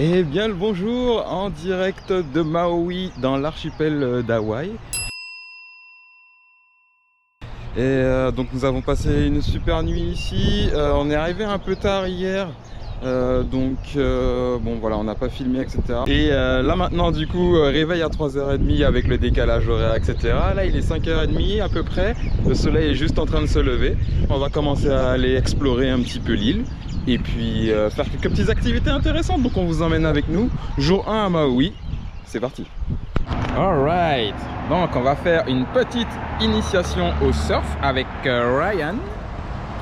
Et bien le bonjour en direct de Maui dans l'archipel d'Hawaï. Et donc nous avons passé une super nuit ici. On est arrivé un peu tard hier. Bon voilà, on n'a pas filmé, etc. Et là maintenant du coup réveil à 3h30 avec le décalage horaire, etc. Là il est 5h30 à peu près. Le soleil est juste en train de se lever. On va commencer à aller explorer un petit peu l'île et puis faire quelques petites activités intéressantes. Donc on vous emmène avec nous. Jour 1 à Maui. C'est parti. Alright, donc on va faire une petite initiation au surf avec Ryan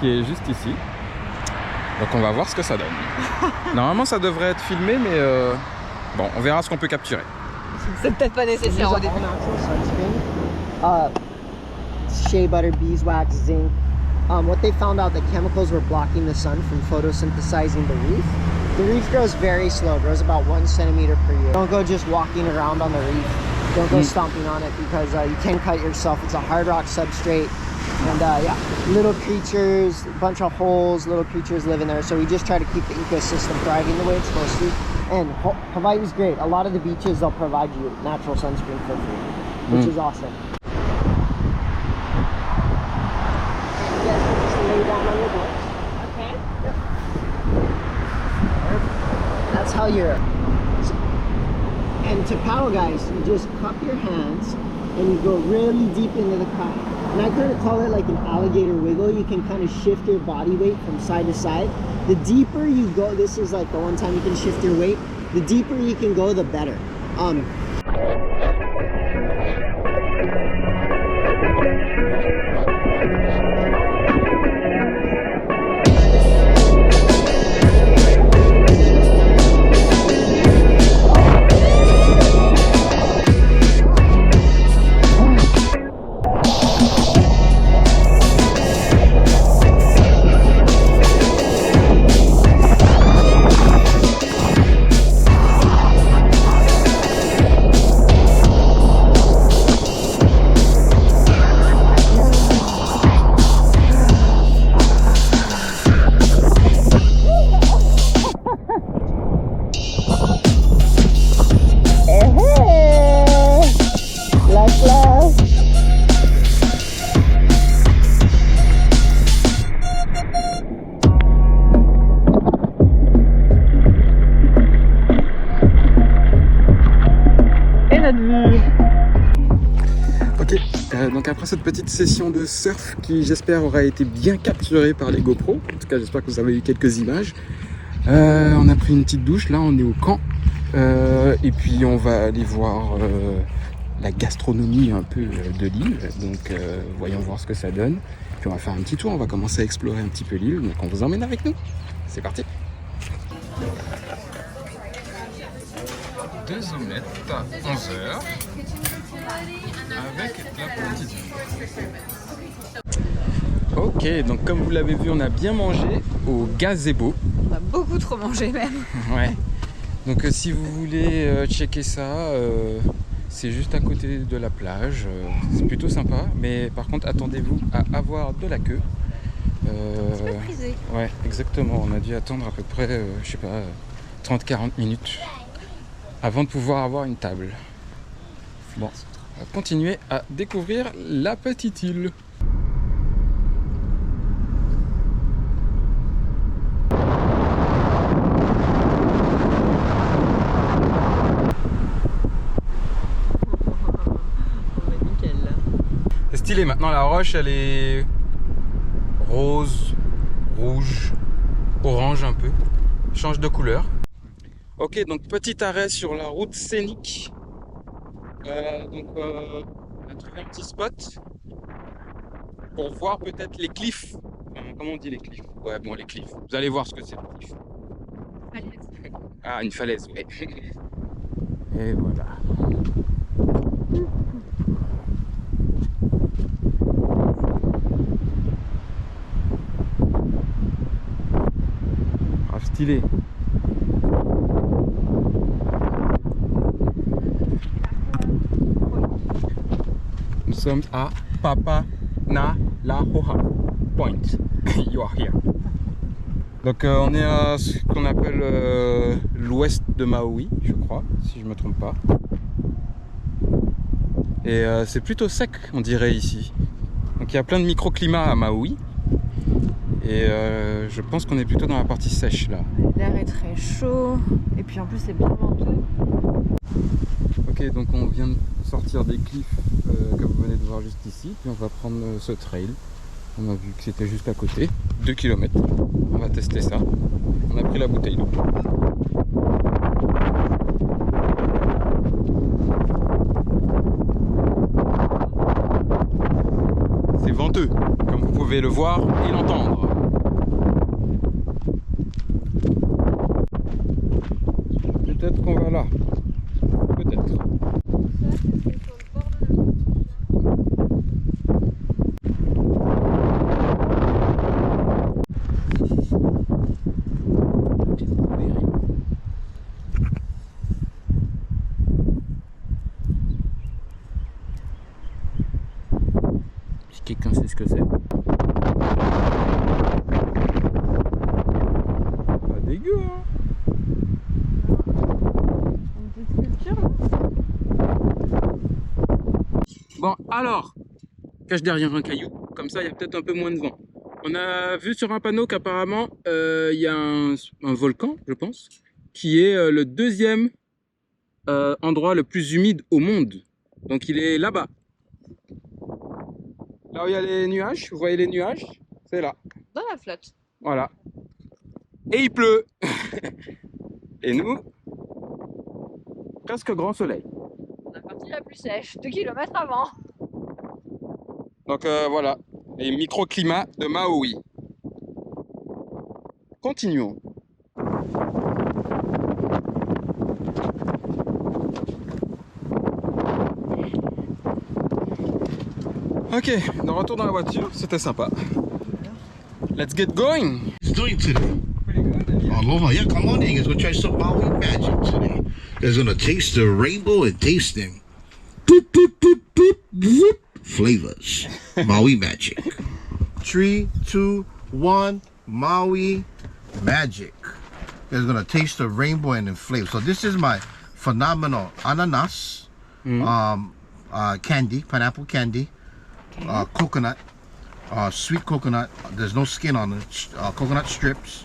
qui est juste ici. Donc on va voir ce que ça donne. Normalement ça devrait être filmé, mais bon, on verra ce qu'on peut capturer. C'est peut-être pas nécessaire au début. Shea butter, beeswax, zinc. What they found out, the chemicals were blocking the sun from photosynthesizing the reef. The reef grows very slow, grows about 1 centimeter per year. Don't go just walking around on the reef. Don't go stomping on it because you can cut yourself. It's a hard rock substrate. And yeah, little creatures, a bunch of holes, little creatures live in there. So we just try to keep the ecosystem thriving the way it's supposed to. And Hawaii is great. A lot of the beaches, they'll provide you natural sunscreen for free, which is awesome. You guys can just lay down on your boards. Okay. Yep. That's how you're... And to paddle, guys, you just cup your hands and you go really deep into the kayak. And I kind of call it like an alligator wiggle. You can kind of shift your body weight from side to side. The deeper you go, this is like the one time you can shift your weight. The deeper you can go, the better. Ok, donc après cette petite session de surf qui j'espère aura été bien capturée par les GoPro, en tout cas j'espère que vous avez eu quelques images. On a pris une petite douche, là on est au camp, et puis on va aller voir la gastronomie un peu de l'île, donc voyons voir ce que ça donne. Puis on va faire un petit tour, on va commencer à explorer un petit peu l'île, donc on vous emmène avec nous. C'est parti. 2 omelettes à 11h avec la petite. Ok, donc comme vous l'avez vu, on a bien mangé au gazebo. On a beaucoup trop mangé même. Ouais. Donc si vous voulez checker ça, c'est juste à côté de la plage. C'est plutôt sympa, mais par contre attendez-vous à avoir de la queue. C'est pas prisé. Ouais, exactement. On a dû attendre à peu près, je sais pas, 30-40 minutes avant de pouvoir avoir une table. Bon, on va continuer à découvrir la petite île. C'est stylé, maintenant la roche elle est rose, rouge, orange un peu, change de couleur. Ok, donc petit arrêt sur la route scénique. On a trouvé un petit spot pour voir peut-être les cliffs. Enfin, comment on dit les cliffs? Ouais, bon, les cliffs. Vous allez voir ce que c'est le cliff. Falaise. Ah, une falaise, ouais. Et voilà. Ah, stylé. Nous sommes à Papanalahoha Point. You are here. Donc on est à ce qu'on appelle l'ouest de Maui, je crois, si je me trompe pas. Et c'est plutôt sec, on dirait ici. Donc il y a plein de microclimats à Maui. Et je pense qu'on est plutôt dans la partie sèche là. L'air est très chaud et puis en plus c'est bien venteux. Ok, donc on vient de sortir des cliffs que vous venez de voir juste ici. Puis on va prendre ce trail. On a vu que c'était juste à côté, 2 km. On va tester ça. On a pris la bouteille d'eau. C'est venteux, comme vous pouvez le voir et l'entendre. Peut-être qu'on va là. Peut-être. Si quelqu'un sait ce que c'est. Pas dégueu, hein. Bon, alors, cache derrière un caillou, comme ça il y a peut-être un peu moins de vent. On a vu sur un panneau qu'apparemment il y a un volcan, je pense, qui est le deuxième endroit le plus humide au monde. Donc il est là-bas. Là où il y a les nuages, vous voyez les nuages? C'est là. Dans la flotte. Voilà. Et il pleut. Et nous, presque grand soleil. On a parti la plus sèche, 2 km avant. Donc voilà, les microclimats de Maui. Continuons. Ok, de retour dans la voiture, c'était sympa. Let's get going. It's doing today. Aloha, yeah, come on in. Let's go try some Maui magic today. Guys gonna taste the rainbow and tasting. Doop, doop, doop, doop, doop. Flavors. Maui magic. 3, 2, 1, Maui magic. Guys gonna taste the rainbow and the flavor. So this is my phenomenal ananas candy, pineapple candy, coconut, sweet coconut. There's no skin on it. Coconut strips.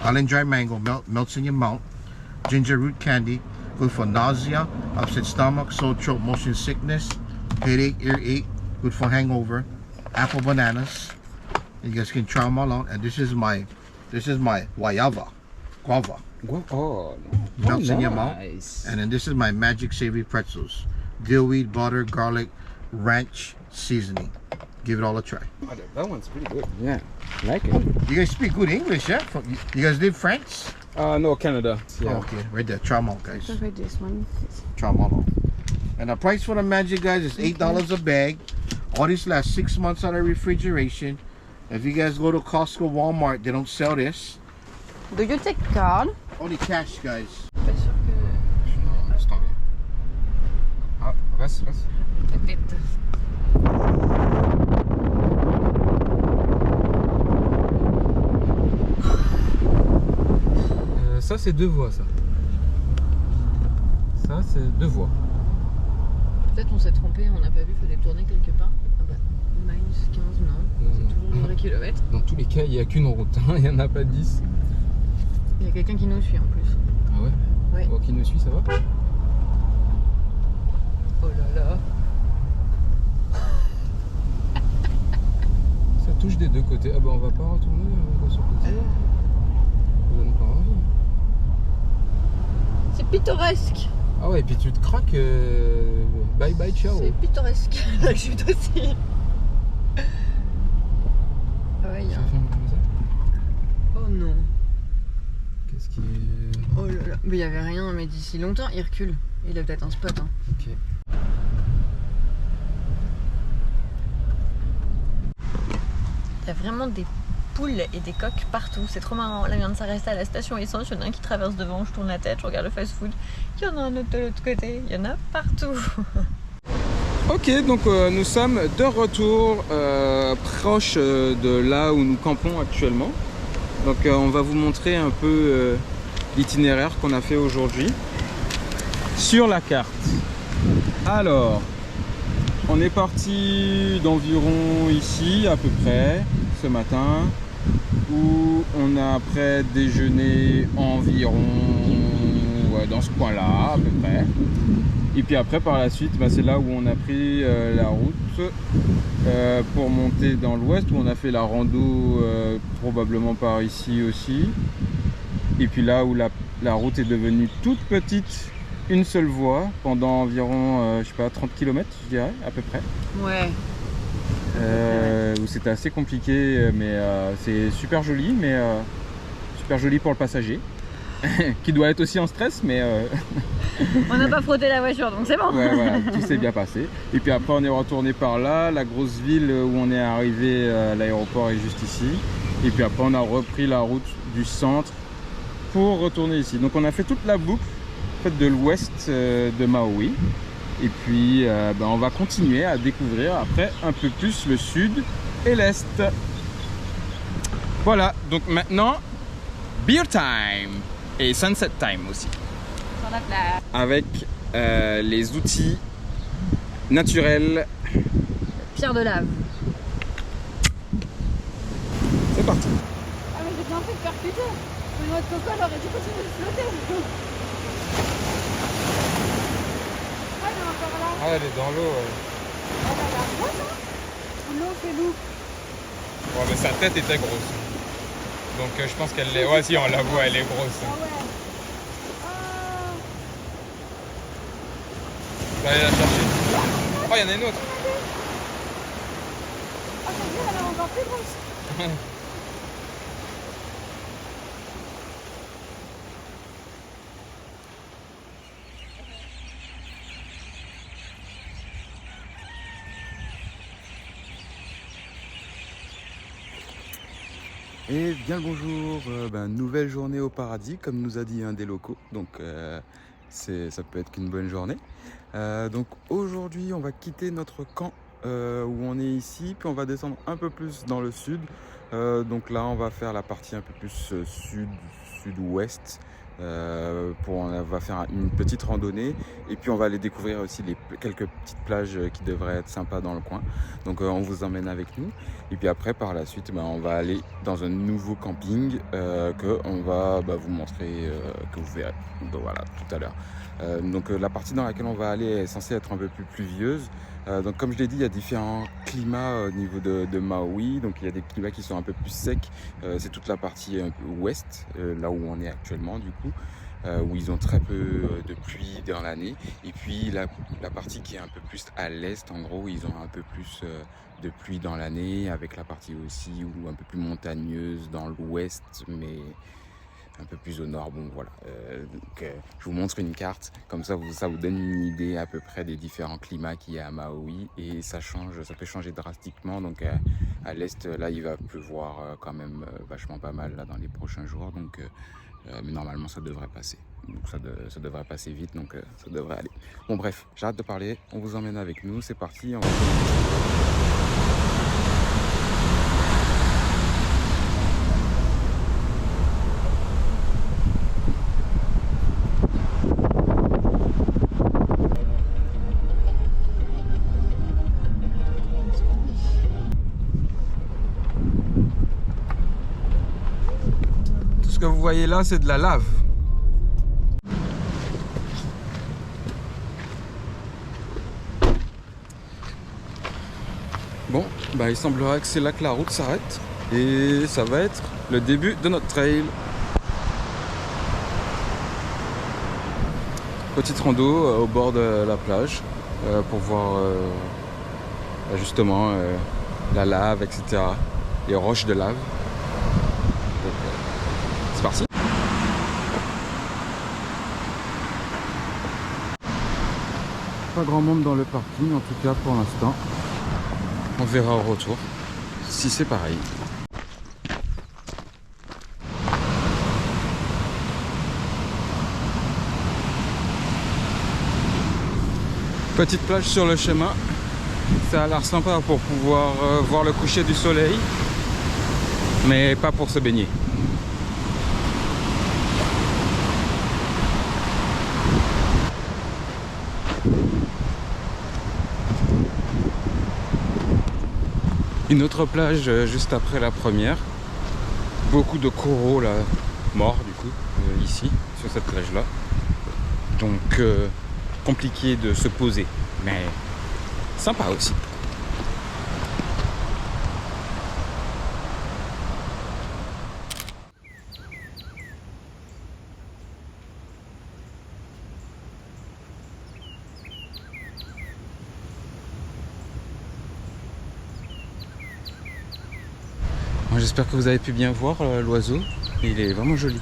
Island dry mango melts in your mouth. Ginger root candy, good for nausea, upset stomach, sore throat, motion sickness, headache, earache, good for hangover. Apple bananas. You guys can try them all out. And this is my guava. Oh, Melts in your mouth. And then this is my magic savory pretzels. Dillweed, butter, garlic, ranch seasoning. Give it all a try. Oh, that one's pretty good. Yeah, I like it. You guys speak good English, yeah? You guys live France? No, Canada. Yeah. Oh, okay, right there. Try them out, guys. Try this one. Try them all out. And the price for the magic, guys, is $8 a bag. All these last 6 months out of refrigeration. If you guys go to Costco, Walmart, they don't sell this. Do you take card? Only cash, guys. Pas sûr que... Non, c'est bien. Ah, reste. Peut-être. Ça c'est 2 voies ça. Ça c'est 2 voies. Peut-être on s'est trompé, on n'a pas vu, il fallait tourner quelque part. Ah bah, minus 15, non. C'est toujours le vrai kilomètre. Dans tous les cas, il n'y a qu'une route, hein. Il n'y en a pas 10. Il y a quelqu'un qui nous suit en plus. Ah ouais? Ouais. Oh, qui nous suit, ça va? Oh là là. Ça touche des deux côtés. Ah bah on va pas retourner sur le côté. Ça donne pas envie. C'est pittoresque. Ah ouais, et puis tu te craques. Bye bye, ciao. C'est pittoresque. La chute aussi. Ah ouais, il y a... Ça filme comme ça. Oh non. Qu'est-ce qui est... Oh là là. Mais il y avait rien, mais d'ici longtemps, il recule. Il a peut-être un spot. Hein. Ok. Il y a vraiment des poules et des coqs partout. C'est trop marrant. Là, on vient de s'arrêter à la station essence. Il y en a un qui traverse devant. Je tourne la tête, je regarde le fast-food. Il y en a un autre de l'autre côté. Il y en a partout. Ok, donc nous sommes de retour proche de là où nous campons actuellement. Donc on va vous montrer un peu l'itinéraire qu'on a fait aujourd'hui sur la carte. Alors, on est parti d'environ ici à peu près ce matin, où on a après déjeuné environ dans ce coin-là à peu près. Et puis après par la suite, c'est là où on a pris la route pour monter dans l'ouest, où on a fait la rando probablement par ici aussi. Et puis là où la route est devenue toute petite, une seule voie pendant environ je sais pas 30 km je dirais à peu près. Ouais. Où c'était assez compliqué, mais c'est super joli, mais super joli pour le passager qui doit être aussi en stress, mais On n'a pas frotté la voiture, donc c'est bon. ouais, voilà, tout s'est bien passé. Et puis après on est retourné par là, la grosse ville où on est arrivé, l'aéroport est juste ici. Et puis après on a repris la route du centre pour retourner ici. Donc on a fait toute la boucle en fait, de l'ouest de Maui. Et puis on va continuer à découvrir après un peu plus le sud et l'est. Voilà, donc maintenant beer time et sunset time aussi. Sur la plage. Avec les outils naturels. Pierre de lave. C'est parti. Ah mais j'ai bien fait de percuter. Une noix de coco, elle aurait dû continuer de flotter. Ah, elle est encore là. Ah, elle est dans l'eau. Oh, elle a l'air grosse, hein. L'eau, c'est loup. Bon, mais sa tête était grosse. Donc je pense qu'elle est... Ouais, si, on la voit, elle est grosse. Ah ouais. Je vais aller la chercher. Oh, il y en a une autre. Ah, t'as vu, elle est encore plus grosse. Et bien le bonjour, nouvelle journée au paradis comme nous a dit un des locaux, donc ça peut être qu'une bonne journée. Donc aujourd'hui on va quitter notre camp où on est ici, puis on va descendre un peu plus dans le sud. Donc là on va faire la partie un peu plus sud-ouest. On va faire une petite randonnée et puis on va aller découvrir aussi quelques petites plages qui devraient être sympas dans le coin. Donc on vous emmène avec nous et puis après par la suite on va aller dans un nouveau camping que on va vous montrer, que vous verrez voilà, tout à l'heure. Donc la partie dans laquelle on va aller est censée être un peu plus pluvieuse. Donc comme je l'ai dit, il y a différents climats au niveau de Maui. Donc il y a des climats qui sont un peu plus secs. C'est toute la partie un peu ouest, là où on est actuellement du coup, où ils ont très peu de pluie dans l'année. Et puis la partie qui est un peu plus à l'est, en gros, ils ont un peu plus de pluie dans l'année, avec la partie aussi où un peu plus montagneuse dans l'ouest, mais un peu plus au nord. Bon voilà, je vous montre une carte, comme ça vous donne une idée à peu près des différents climats qu'il y a à Maui, et ça peut changer drastiquement. Donc à l'est là il va pleuvoir quand même vachement pas mal là dans les prochains jours, donc mais normalement ça devrait passer, donc ça devrait passer vite, donc ça devrait aller. Bon bref, j'arrête de parler, on vous emmène avec nous, c'est parti, on va... Ce que vous voyez là, c'est de la lave. Bon, il semblerait que c'est là que la route s'arrête et ça va être le début de notre trail. Petite rando au bord de la plage pour voir justement la lave, etc. Les roches de lave. C'est parti. Pas grand monde dans le parking en tout cas pour l'instant. On verra au retour si c'est pareil. Petite plage sur le chemin. Ça a l'air sympa pour pouvoir voir le coucher du soleil, mais pas pour se baigner. Une autre plage juste après la première. Beaucoup de coraux là, morts du coup, ici, sur cette plage là. Donc compliqué de se poser, mais sympa aussi. J'espère que vous avez pu bien voir l'oiseau, il est vraiment joli.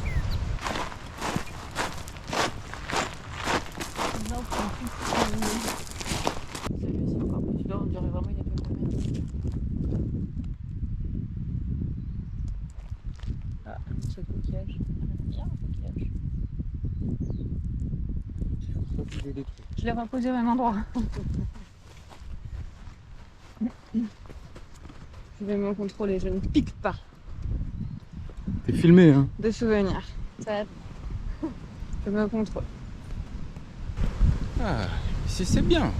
Celui-ci encore plus d'or, on dirait vraiment il y a pas de mer. Ah, ce coquillage. Il y a un coquillage. Je l'ai reposé au même endroit. Je vais me contrôler, je ne pique pas. T'es filmé hein? De souvenirs. Ça... Je me contrôle. Ah, ici c'est bien.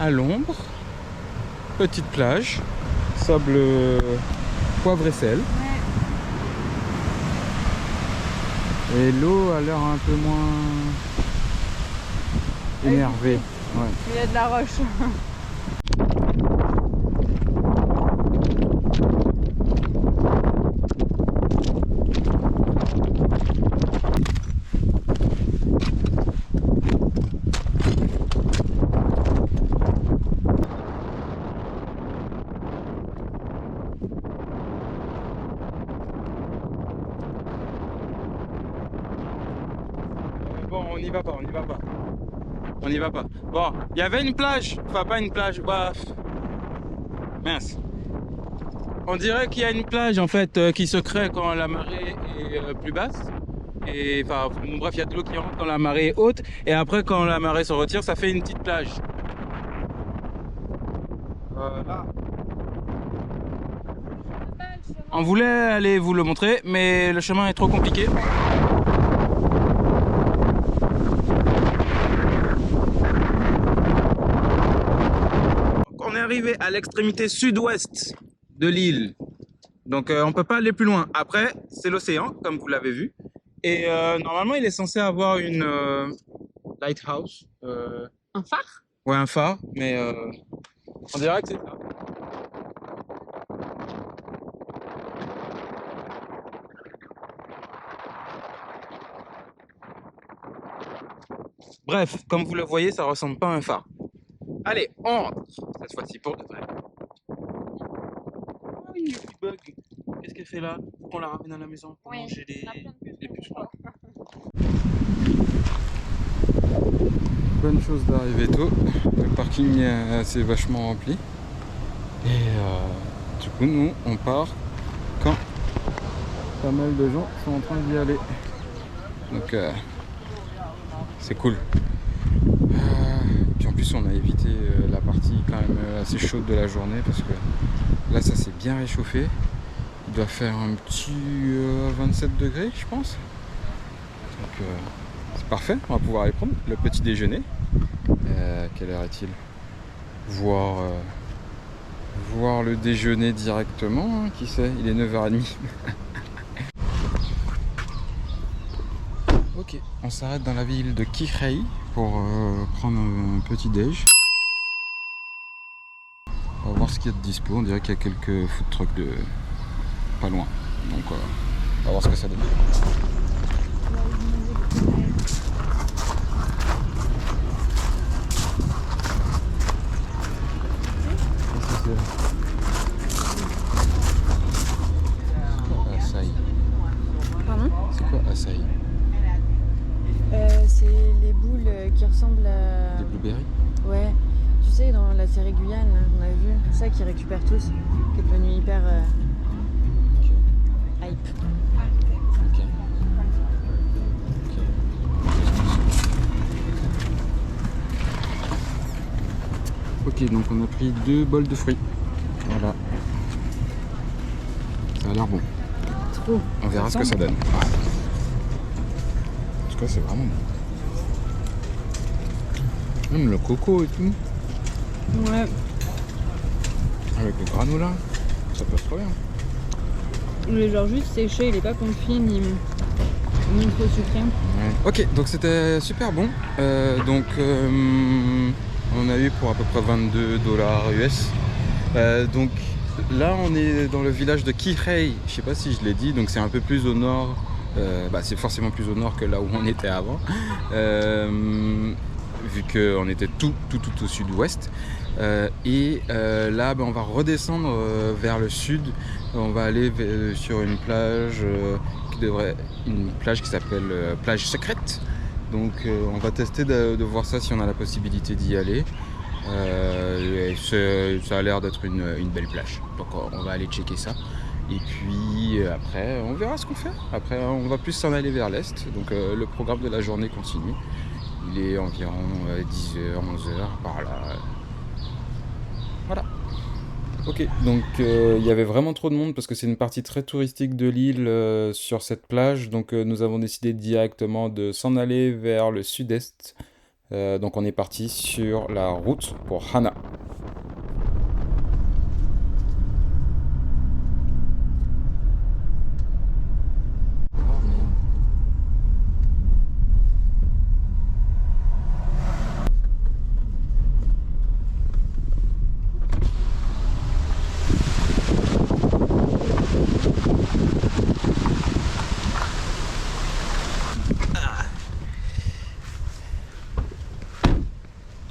À l'ombre, petite plage, sable poivre et sel. Ouais. Et l'eau a l'air un peu moins énervée. Ouais. Il y a de la roche. Bon, on n'y va pas, on n'y va pas. On n'y va pas. Bon, il y avait une plage, enfin pas une plage, bah... Mince. On dirait qu'il y a une plage en fait qui se crée quand la marée est plus basse. Et enfin, bon, bref, il y a de l'eau qui rentre quand la marée est haute. Et après, quand la marée se retire, ça fait une petite plage. Là. On voulait aller vous le montrer, mais le chemin est trop compliqué. On est arrivé à l'extrémité sud-ouest de l'île. Donc on peut pas aller plus loin. Après, c'est l'océan, comme vous l'avez vu. Et normalement, il est censé avoir une lighthouse. Un phare? Ouais, un phare, mais on dirait que c'est ça. Bref, comme vous le voyez, ça ressemble pas à un phare. Allez, on rentre. Cette fois-ci pour de vrai. Oh, il y a un petit bug. Qu'est-ce qu'elle fait là? Faut qu'on la ramène à la maison pour manger les pucerons. Bonne chose d'arriver tôt. Le parking c'est vachement rempli. Et du coup, nous, on part quand pas mal de gens sont en train d'y aller. Donc, c'est cool. Puis en plus, on a évité la partie quand même assez chaude de la journée parce que là, ça s'est bien réchauffé. Il doit faire un petit 27 degrés, je pense. Donc, c'est parfait. On va pouvoir aller prendre le petit déjeuner. Quelle heure est-il? Voir le déjeuner directement, hein, qui sait, il est 9h30. Ok, on s'arrête dans la ville de Kihei pour prendre un petit déj. On va voir ce qu'il y a de dispo, on dirait qu'il y a quelques food trucks de pas loin. Donc on va voir ce que ça donne. Açaï. Pardon? C'est quoi açaï? C'est les boules qui ressemblent à... Des blueberries? Ouais, tu sais, dans la série Guyane, on a vu ça qu'ils récupèrent tous, qui est devenu hyper hype. Ok. Ok, donc on a pris 2 bols de fruits. Voilà. Ça a l'air bon. Trop. On verra ce que ça donne. Ouais. En tout cas, c'est vraiment bon. Même le coco et tout. Ouais. Le granola, ça passe trop bien. Il est genre juste séché, il est pas confit ni trop sucré. Ouais. Ok, donc c'était super bon. On a eu pour à peu près 22 $ US. Donc là, on est dans le village de Kihei. Je sais pas si je l'ai dit, donc c'est un peu plus au nord. C'est forcément plus au nord que là où on était avant. Vu qu'on était tout au sud-ouest. Là, on va redescendre vers le sud. On va aller sur une plage qui s'appelle plage secrète. Donc on va tester de voir ça si on a la possibilité d'y aller. Ça a l'air d'être une belle plage. Donc on va aller checker ça. Et puis après, on verra ce qu'on fait. Après, on va plus s'en aller vers l'est. Donc le programme de la journée continue. Il est environ 10h, 11h par là. Voilà. Ok, donc il y avait vraiment trop de monde parce que c'est une partie très touristique de l'île sur cette plage. Donc nous avons décidé directement de s'en aller vers le sud-est. Donc on est parti sur la route pour Hana.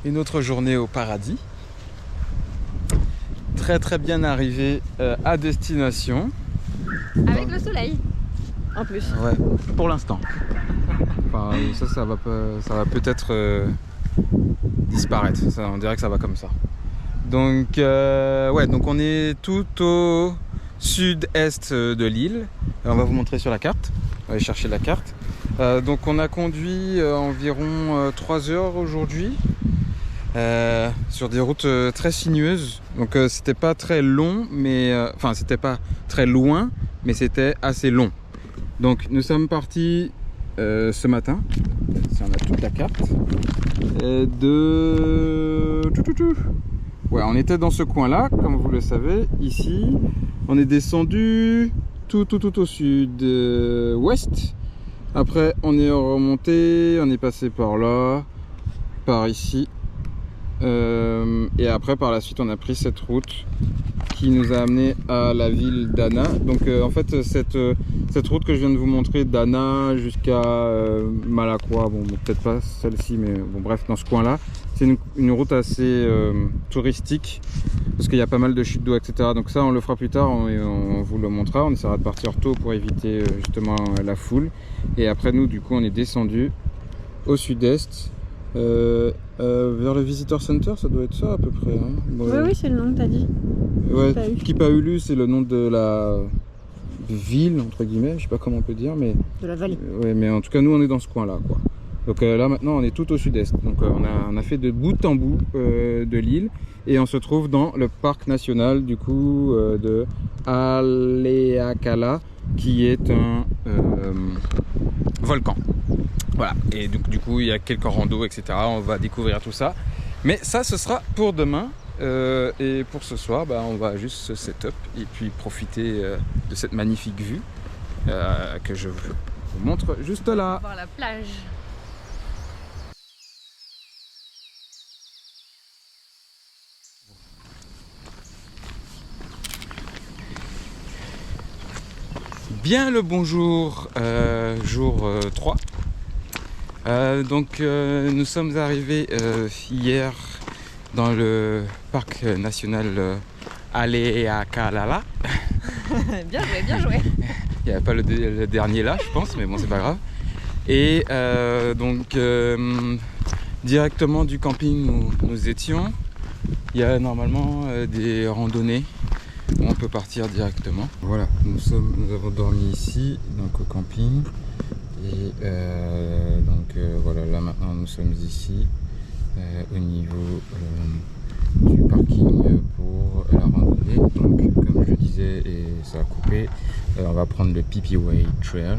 Une autre journée au paradis. Très bien arrivé à destination. Avec le soleil, en plus. Ouais, pour l'instant. Enfin, ça va peut-être disparaître. On dirait que ça va comme ça. Donc, donc on est tout au sud-est de l'île. On va vous montrer sur la carte. On va aller chercher la carte. Donc on a conduit environ 3 heures aujourd'hui. Sur des routes très sinueuses, donc c'était pas très long, mais c'était pas très loin, mais c'était assez long. Donc nous sommes partis ce matin, si on a toute la carte, on était dans ce coin-là, comme vous le savez, ici. On est descendu tout au sud-ouest. Après, on est remonté, on est passé par là, par ici. Et après par la suite on a pris cette route qui nous a amené à la ville d'Hana. Donc en fait cette route que je viens de vous montrer d'Hana jusqu'à Malakwa, peut-être pas celle-ci, mais bon bref, dans ce coin là c'est une route assez touristique parce qu'il y a pas mal de chutes d'eau, etc. Donc ça on le fera plus tard, on vous le montrera. On essaiera de partir tôt pour éviter justement la foule. Et après nous du coup on est descendu au sud-est vers le Visitor Center, ça doit être ça à peu près. Hein. Oui, c'est le nom que t'as dit. Ouais, Kipahulu, c'est le nom de la ville, entre guillemets, je sais pas comment on peut dire, mais... De la vallée. Ouais, mais en tout cas, nous, on est dans ce coin-là, quoi. Donc là, maintenant, on est tout au sud-est. Donc on a fait de bout en bout de l'île, et on se trouve dans le parc national, du coup, de Haleakala, qui est un volcan. Voilà, et donc du coup il y a quelques randos, etc. On va découvrir tout ça. Mais ça, ce sera pour demain. Et pour ce soir, on va juste se set-up et puis profiter de cette magnifique vue que je vous montre juste là. Voir la plage. Bien le bonjour, jour 3. Nous sommes arrivés hier dans le parc national Haleakala. Bien joué, bien joué. Il n'y avait pas le dernier là, je pense, mais bon, c'est pas grave. Et directement du camping où nous étions, il y a normalement des randonnées où on peut partir directement. Voilà, nous avons dormi ici, donc au camping. Et voilà, là maintenant nous sommes ici au niveau du parking pour la randonnée. Donc comme je disais, et ça a coupé, on va prendre le Pipiway Trail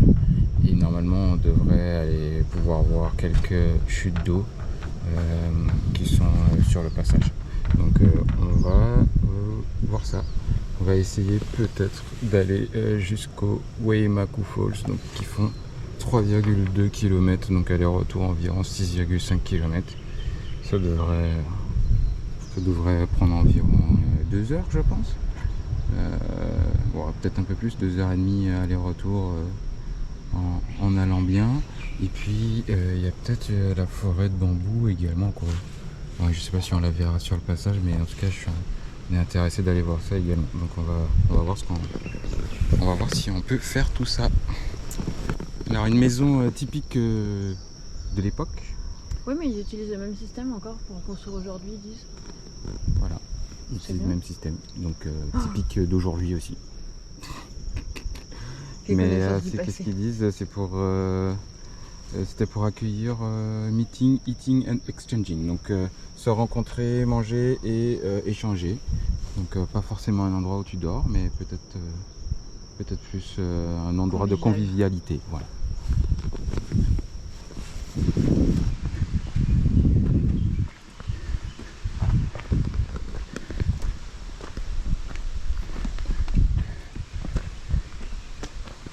et normalement on devrait aller pouvoir voir quelques chutes d'eau qui sont sur le passage. Donc on va voir ça. va essayer peut-être d'aller jusqu'au Waimaku Falls, donc qui font 3,2 km, donc aller-retour environ 6,5 km. Ça devrait prendre environ 2 heures, je pense. Bon, peut-être un peu plus, 2h30 aller-retour en allant bien. Et puis il y a peut-être la forêt de bambou également, quoi. Ouais, je sais pas si on la verra sur le passage, mais en tout cas on est intéressé d'aller voir ça également. Donc on va voir on va voir si on peut faire tout ça. Alors une maison typique de l'époque. Oui, mais ils utilisent le même système encore pour construire aujourd'hui, ils disent. Voilà, c'est le même système, donc typique d'aujourd'hui aussi. Mais qu'est-ce qu'ils disent? C'est pour c'était pour accueillir meeting, eating and exchanging, donc se rencontrer, manger et échanger. Donc pas forcément un endroit où tu dors, mais peut-être plus un endroit de convivialité. Voilà.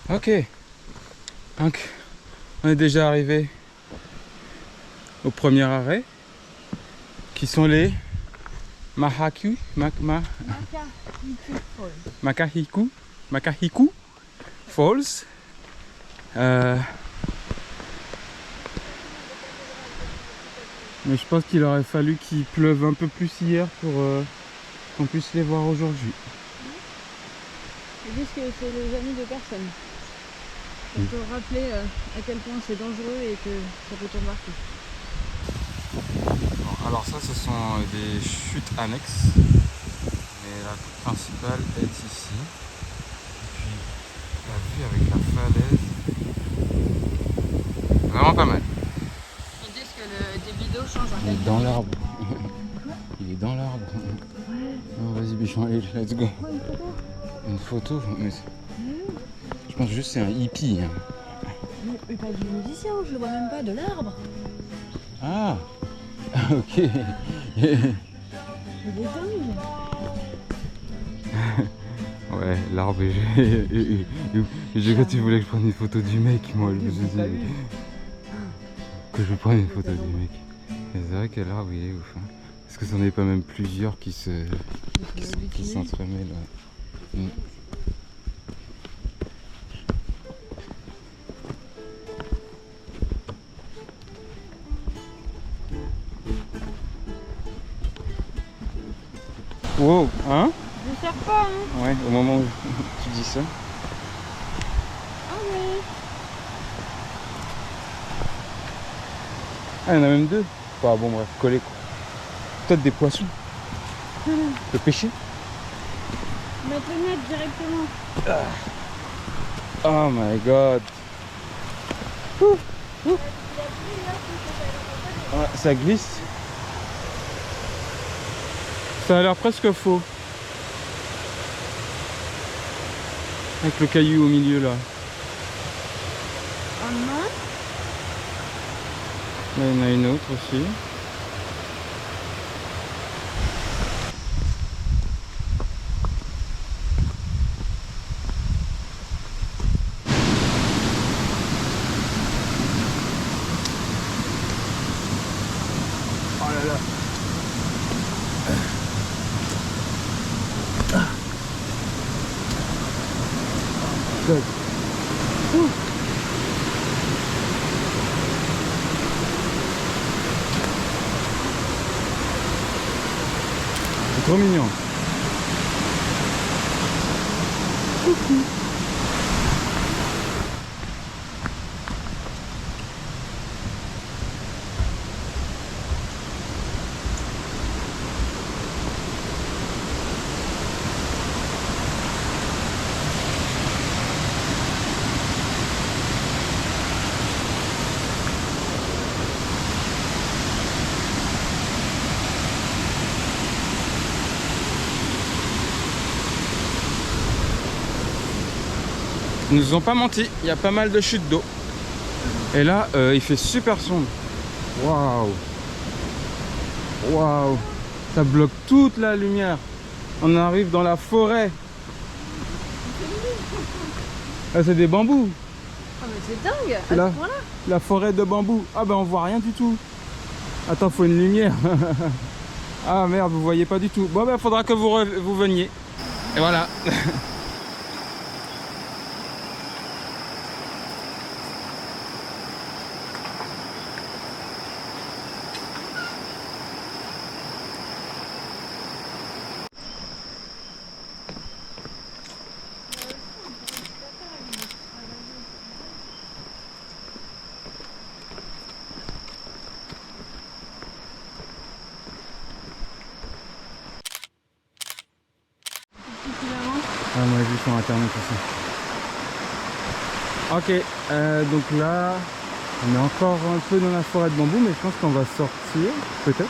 Ok, donc on est déjà arrivé au premier arrêt qui sont les Makahiku Falls. Mais je pense qu'il aurait fallu qu'il pleuve un peu plus hier pour qu'on puisse les voir aujourd'hui. Ils disent que c'est les amis de personne. Pour te rappeler à quel point c'est dangereux et que ça peut t'embarquer. Bon, alors ça, ce sont des chutes annexes. Mais la principale est ici. Et puis la vue avec la falaise. Vraiment pas mal. Ils disent que le débit d'eau change en Il est dans l'arbre. Il est dans l'arbre. Ouais. Oh, vas-y bichon, allez, let's go. Oh, une photo. Une photo, mais je pense juste que c'est un hippie. Hein. Mais pas du musicien, je le vois même pas, de l'arbre. Ah, ok. Il est dingue. Ouais, l'arbre, quand tu voulais que je prenne une photo du mec, moi je me suis dit que je prenne une photo du mec. Et c'est vrai que l'arbre il est ouf. Hein. Est-ce que c'en est pas même plusieurs qui s'entremêlent? Ouais. Mm. Wow, hein? Je sers pas, hein. Ouais, au moment où tu dis ça. Ah ouais. Ah, il y en a même deux. Enfin, bon, bref, collés quoi. Peut-être des poissons. Le pêcher. Mettre le net directement. Oh my god. Ouais, ça glisse. Ça a l'air presque faux. Avec le caillou au milieu là. Oh non. Là, il y en a une autre aussi. Oh là là. Good. C'est trop mignon. Ils nous ont pas menti, il y a pas mal de chutes d'eau. Et là, il fait super sombre. Waouh! Waouh! Ça bloque toute la lumière. On arrive dans la forêt. Ah, c'est des bambous. Oh mais c'est dingue. C'est là. À ce point-là. La forêt de bambous. Ah ben on voit rien du tout. Attends, faut une lumière. Ah merde, vous voyez pas du tout. Bon ben faudra que vous veniez. Et voilà. Ah, moi j'ai vu sur internet aussi. Ok, donc là, on est encore un peu dans la forêt de bambou, mais je pense qu'on va sortir, peut-être. Ouais,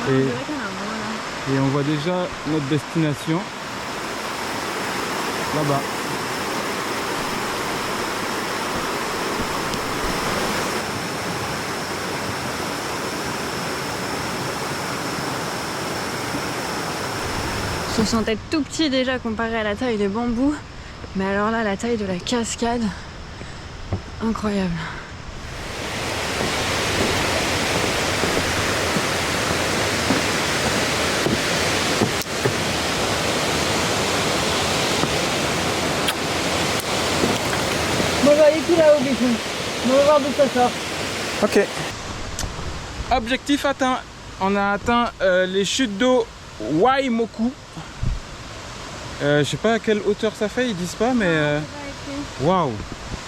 on dirait qu'il y en a moins là. Et on voit déjà notre destination, là-bas. Je me sentais tout petit déjà comparé à la taille des bambous. Mais alors là, la taille de la cascade, incroyable. Bon bah il est tout là-haut du coup. On va voir d'où ça sort. Ok. Objectif atteint. On a atteint les chutes d'eau Waimoku. Je sais pas à quelle hauteur ça fait, ils disent pas, mais waouh,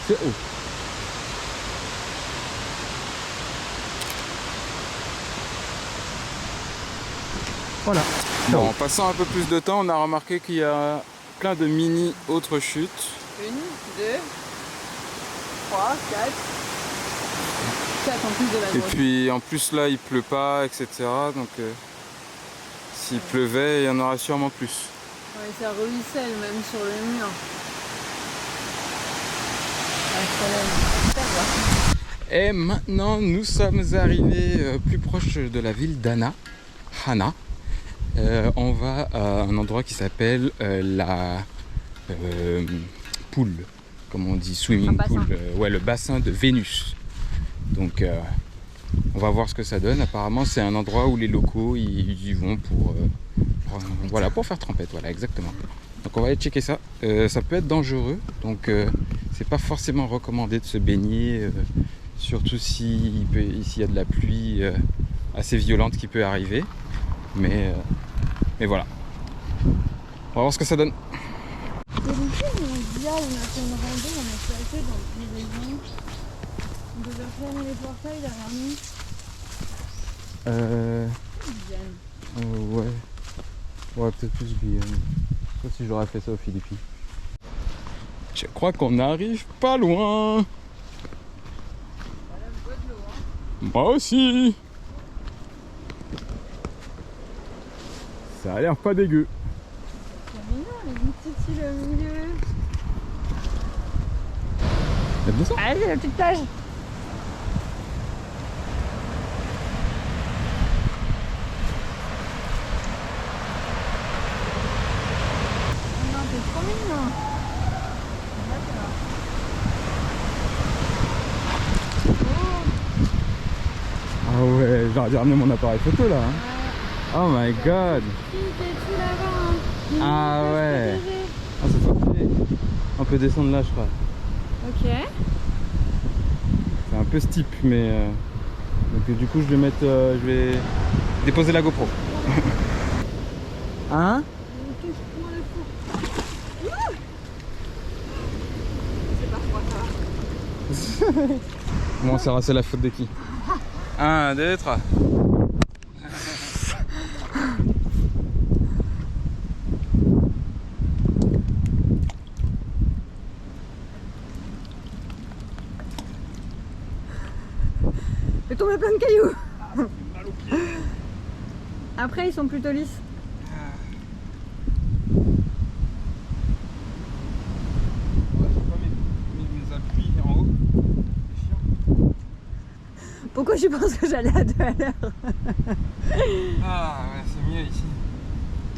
c'est haut. Voilà. Bon, en passant un peu plus de temps, on a remarqué qu'il y a plein de mini autres chutes. 1, 2, 3, 4. 4 en plus de la Et grosse. puis en plus là, il pleut pas, etc. Donc s'il pleuvait, il y en aura sûrement plus. Ouais, ça ruisselle même sur le mur. Et maintenant, nous sommes arrivés plus proche de la ville d'Hana. Hana. On va à un endroit qui s'appelle la pool, comme on dit, swimming pool. Ouais, le bassin de Vénus. Donc, on va voir ce que ça donne. Apparemment, c'est un endroit où les locaux ils y vont voilà, pour faire trempette. Voilà, exactement. Donc, on va aller checker ça. Ça peut être dangereux, donc c'est pas forcément recommandé de se baigner, surtout s'il y a de la pluie assez violente qui peut arriver. Mais voilà. On va voir ce que ça donne. Et du coup, on a fait une rando, on a fait dans une maison. On devait fermer les portails derrière nous. Ouais. Ouais, peut-être plus Guyane. Je sais pas si j'aurais fait ça aux Philippines. Je crois qu'on n'arrive pas loin. Moi aussi. Ça a l'air pas dégueu. C'est mignon, les petites îles au milieu. T'as bien ça? Allez, la petite plage. Non, c'est trop mignon. Ah ouais, j'aurais dû ramener mon appareil photo là. Hein. Oh my god. Ah ouais. Ah, c'est parfait. On peut descendre là, je crois. Ok. C'est un peu steep, mais donc du coup je vais déposer la GoPro. Hein? C'est pas froid ça. Bon, Sarah, c'est la faute de qui? 1, 2, 3. J'ai tombé plein de cailloux. Après, ils sont plutôt lisses. Pourquoi tu penses que j'allais à 2 à l'heure? Ah ouais, c'est mieux ici.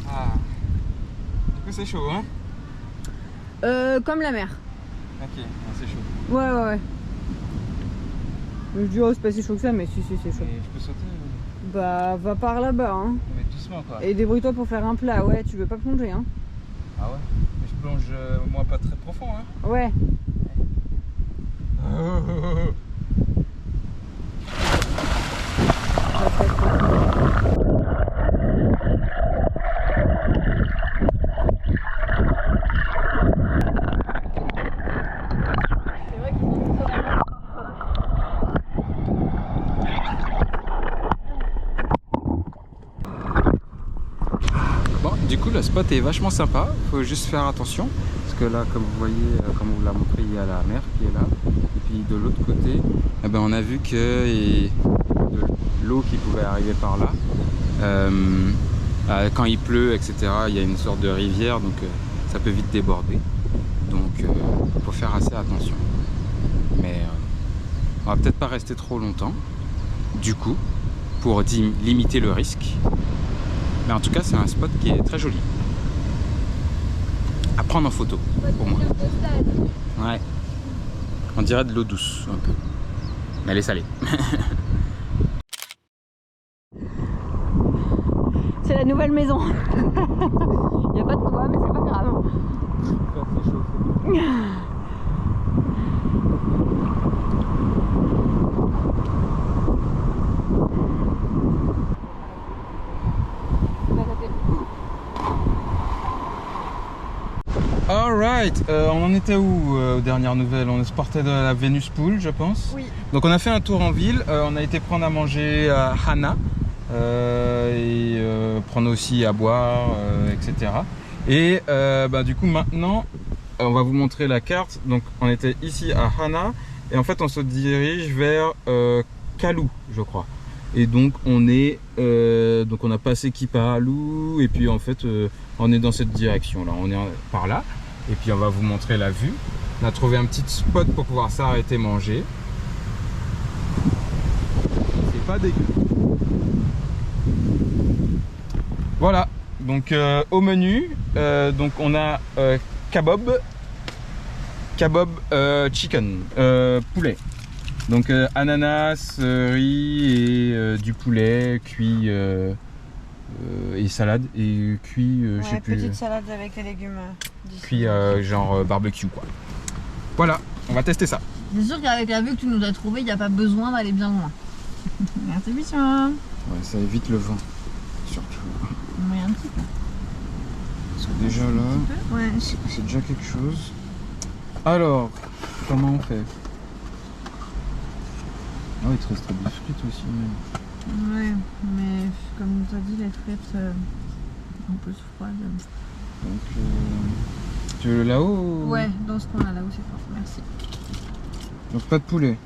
Ah. Du coup c'est chaud, hein? Comme la mer. Ok, c'est chaud. Ouais. Je dis, oh, c'est pas si chaud que ça, mais si, c'est chaud. Et je peux sauter Bah, va par là-bas, hein. mais doucement quoi. Et débrouille-toi pour faire un plat, ouais, tu veux pas plonger, hein. Ah ouais? Mais je plonge moi pas très profond hein. Ouais. Bon, du coup le spot est vachement sympa, faut juste faire attention parce que là comme vous voyez, comme on vous l'a montré, il y a la mer qui est là et puis de l'autre côté eh ben, on a vu que de l'eau qui pouvait arriver par là. Quand il pleut etc, il y a une sorte de rivière donc ça peut vite déborder, donc il faut faire assez attention, mais on va peut-être pas rester trop longtemps du coup pour limiter le risque. Mais en tout cas, c'est un spot qui est très joli. À prendre en photo, pour moi. Ouais. On dirait de l'eau douce, un peu. Mais elle est salée. C'est la nouvelle maison. Il n'y a pas de toit, mais c'est pas grave. Alright, on en était où aux dernières nouvelles? On sortait de la Venus Pool, je pense. Oui. Donc on a fait un tour en ville, on a été prendre à manger à Hana et prendre aussi à boire, etc. Et bah, du coup maintenant, on va vous montrer la carte. Donc on était ici à Hana et en fait on se dirige vers Kalou, je crois. Et donc on est, donc on a passé Kiparalu et puis en fait on est dans cette direction là, on est par là. Et puis on va vous montrer la vue. On a trouvé un petit spot pour pouvoir s'arrêter manger. C'est pas dégueu. Voilà, donc au menu, donc on a kabob chicken, poulet. Donc ananas, riz et du poulet cuit et salade et cuit, je sais plus. Petite salade avec les légumes. Cuit genre barbecue quoi. Voilà, on va tester ça. C'est sûr qu'avec la vue que tu nous as trouvé, il n'y a pas besoin d'aller bien loin. Merci bien. Ouais, ça évite le vent, surtout. Oui, un petit peu. Parce que déjà là, Ouais. c'est déjà quelque chose. Alors, comment on fait? Ah oui, il te resterait des frites aussi même. Ouais, mais comme tu as dit, les frites un peu froides. Donc, tu veux le là-haut ou... Ouais, dans ce qu'on a là-haut, c'est fort. Merci. Donc pas de poulet.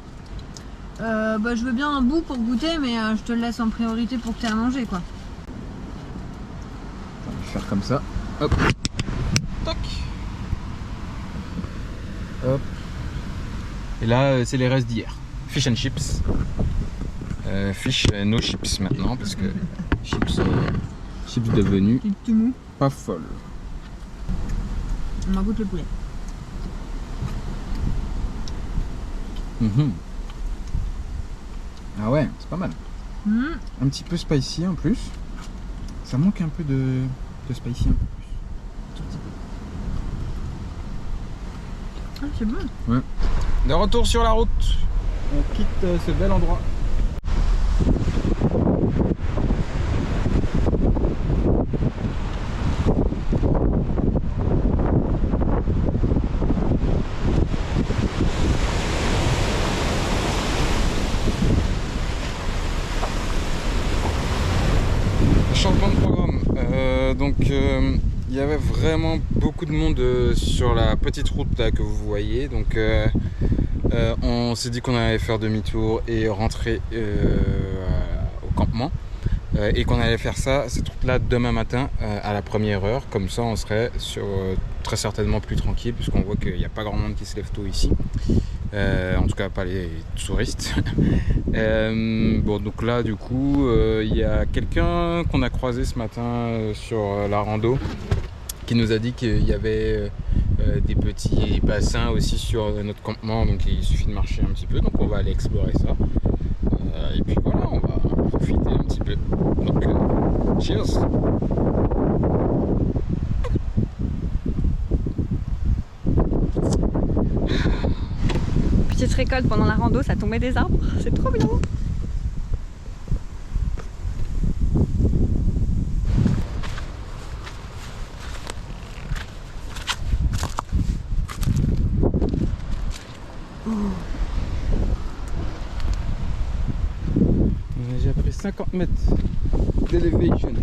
Bah, je veux bien un bout pour goûter, mais je te le laisse en priorité pour que tu aies à manger, quoi. On va faire comme ça. Hop. Toc. Hop. Et là, c'est les restes d'hier. Fish and chips. Fish no chips maintenant, parce que chips devenus Tout mou. pas folles. On goûte le poulet. Ah ouais, c'est pas mal. Un petit peu spicy en plus. Ça manque un peu de spicy un peu plus. Tout petit peu. Ah, c'est bon. Ouais. De retour sur la route. On quitte ce bel endroit. Changement de programme. Il y avait vraiment beaucoup de monde sur la petite route là, que vous voyez. Donc on s'est dit qu'on allait faire demi-tour et rentrer au campement. Et qu'on allait faire ça, cette route là demain matin à la première heure. Comme ça on serait sur, très certainement plus tranquille, puisqu'on voit qu'il n'y a pas grand monde qui se lève tôt ici. En tout cas pas les touristes. Bon, donc là du coup il y a quelqu'un qu'on a croisé ce matin sur la rando qui nous a dit qu'il y avait des petits bassins aussi sur notre campement, donc il suffit de marcher un petit peu, donc on va aller explorer ça. Et puis voilà, on va profiter un petit peu. Donc cheers! Petite récolte pendant la rando, ça tombait des arbres, c'est trop bien. On a déjà pris 50 mètres d'elevation.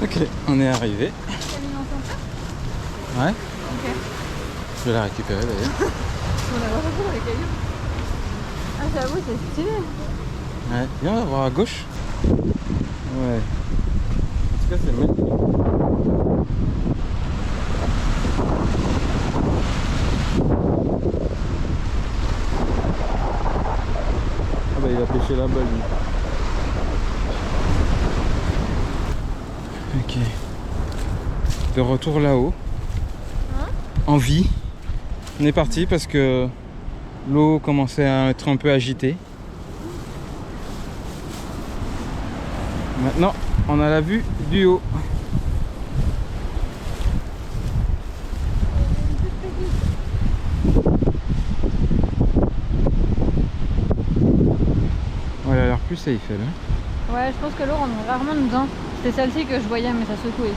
Ok, on est arrivé. Ouais. Ok. Je vais la récupérer d'ailleurs. On a vraiment les cailloux. Ah j'avoue c'est stylé. Ouais, viens, on va voir à gauche. Ouais. En tout cas, c'est magnifique. Ah bah il a pêché là-bas lui. Ok. De retour là-haut. En vie. On est parti parce que l'eau commençait à être un peu agitée. Maintenant, on a la vue du haut. Ouais, elle a l'air plus safe, elle. Hein. Ouais, je pense que l'eau rentre rarement dedans. C'était celle-ci que je voyais, mais ça secouait ici.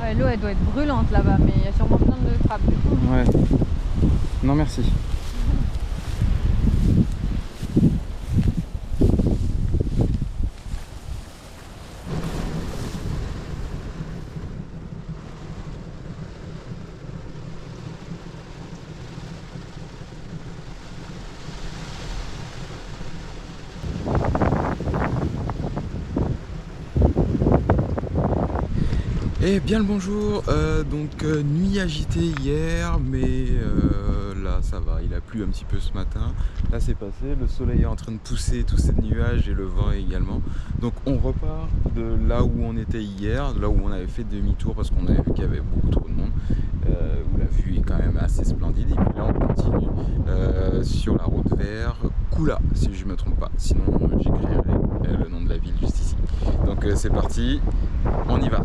Ouais, l'eau elle doit être brûlante là-bas, mais il y a sûrement plein de crabes du coup. Ouais. Non, merci. Eh bien le bonjour, nuit agitée hier, mais là ça va, il a plu un petit peu ce matin. Là c'est passé, le soleil est en train de pousser tous ces nuages et le vent également. Donc on repart de là où on était hier, de là où on avait fait demi-tour parce qu'on avait vu qu'il y avait beaucoup trop de monde, où la vue est quand même assez splendide. Et puis là on continue sur la route vers Kula, si je ne me trompe pas, sinon j'écrirai le nom de la ville juste ici. Donc c'est parti, on y va.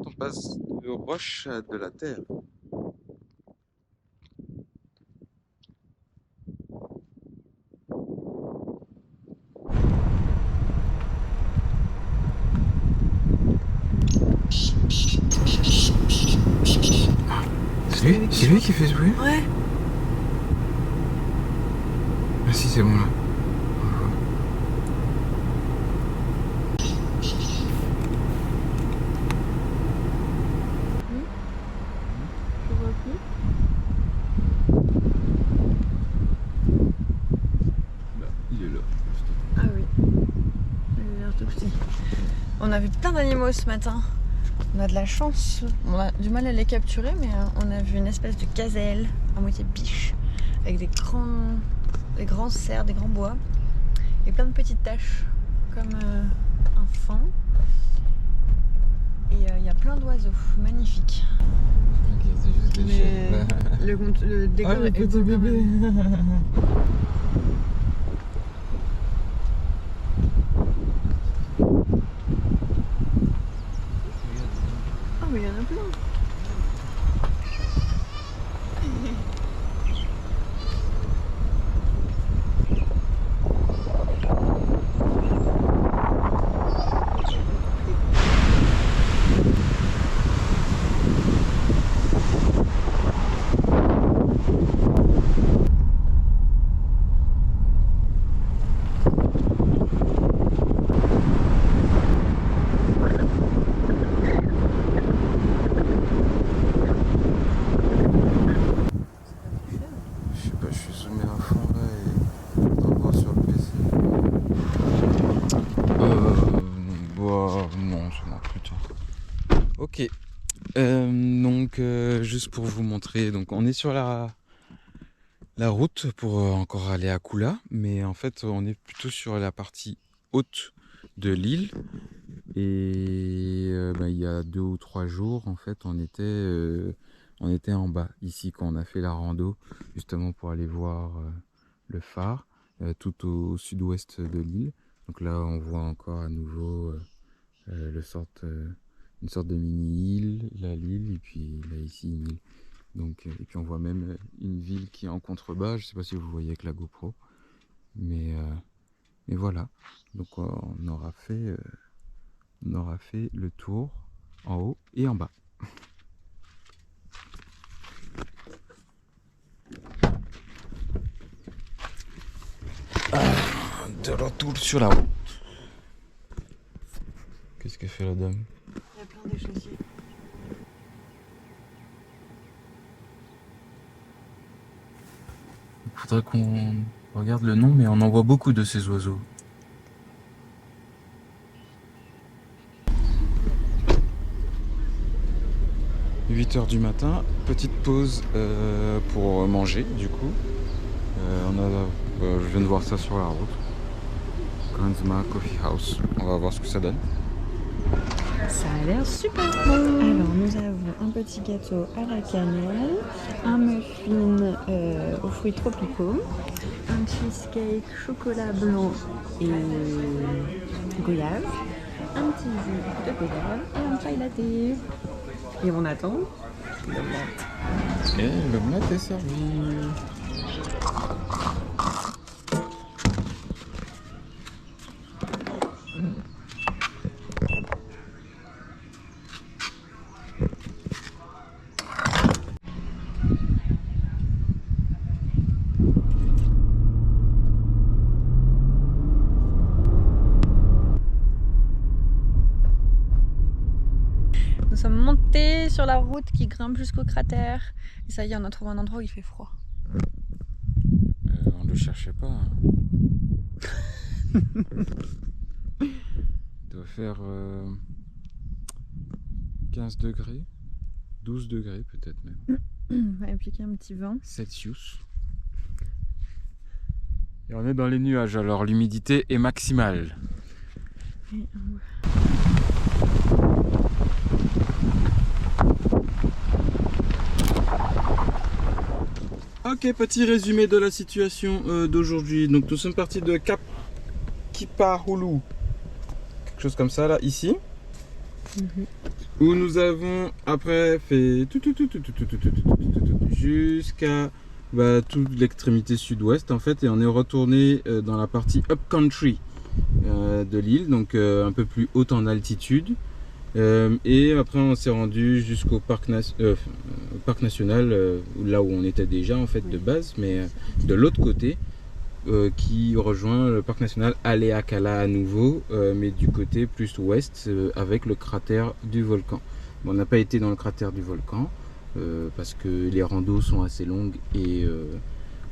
On passe de roche à de la terre. C'est lui qui fait ce bruit? Ouais. Ah si, c'est bon là. Je vois plus. Là, il est là. Ah oui. Il a l'air tout petit. On a vu plein d'animaux ce matin. On a de la chance. On a du mal à les capturer, mais on a vu une espèce de gazelle à moitié biche avec des grands cerfs, des grands bois et plein de petites taches comme un faon. Et il y a plein d'oiseaux magnifiques. Ok, c'est juste des chiens. Le décor Ah, le est petit beau quand bébé. même. Ah mais il y en a plein. plus tard. Ok, donc juste pour vous montrer, donc on est sur la route pour encore aller à Kula, mais en fait on est plutôt sur la partie haute de l'île. Et il y a 2 ou 3 jours, en fait, on était en bas, ici, quand on a fait la rando, justement pour aller voir le phare, tout au sud-ouest de l'île. Donc là, on voit encore à nouveau une sorte de mini-île, là l'île, et puis là ici une île. Donc, et puis on voit même une ville qui est en contrebas, je ne sais pas si vous voyez avec la GoPro, mais voilà. Donc on aura fait le tour en haut et en bas. De retour sur la route. Qu'est-ce que fait la dame? Il y a plein de chaussiers. Il faudrait qu'on regarde le nom, mais on en voit beaucoup de ces oiseaux. « 8h du matin, petite pause pour manger du coup. Je viens de voir ça sur la route. Kranzma Coffee House. On va voir ce que ça donne. Ça a l'air super bon. Alors nous avons un petit gâteau à la cannelle, un muffin aux fruits tropicaux, un cheesecake chocolat blanc et goyave, un petit jus de goyave et un chai latte. Et on attend le mat. Et le mat est servi. Nous sommes montés sur la route qui grimpe jusqu'au cratère. Et ça y est, on a trouvé un endroit où il fait froid. On ne le cherchait pas. Hein. Il doit faire 15 degrés, 12 degrés peut-être même. Ouais, et puis qu'il y a un petit vent. Celsius. Et on est dans les nuages, alors l'humidité est maximale. Et Ok, petit résumé de la situation d'aujourd'hui. Donc nous sommes partis de Cap Kipahulu, quelque chose comme ça là, ici. Où nous avons après fait jusqu'à toute l'extrémité sud-ouest en fait, et on est retourné dans la partie upcountry de l'île, donc un peu plus haute en altitude. Et après on s'est rendu jusqu'au parc national, là où on était déjà en fait de base, mais de l'autre côté, qui rejoint le parc national Haleakala à nouveau, mais du côté plus ouest, avec le cratère du volcan. Bon, on n'a pas été dans le cratère du volcan parce que les randos sont assez longues et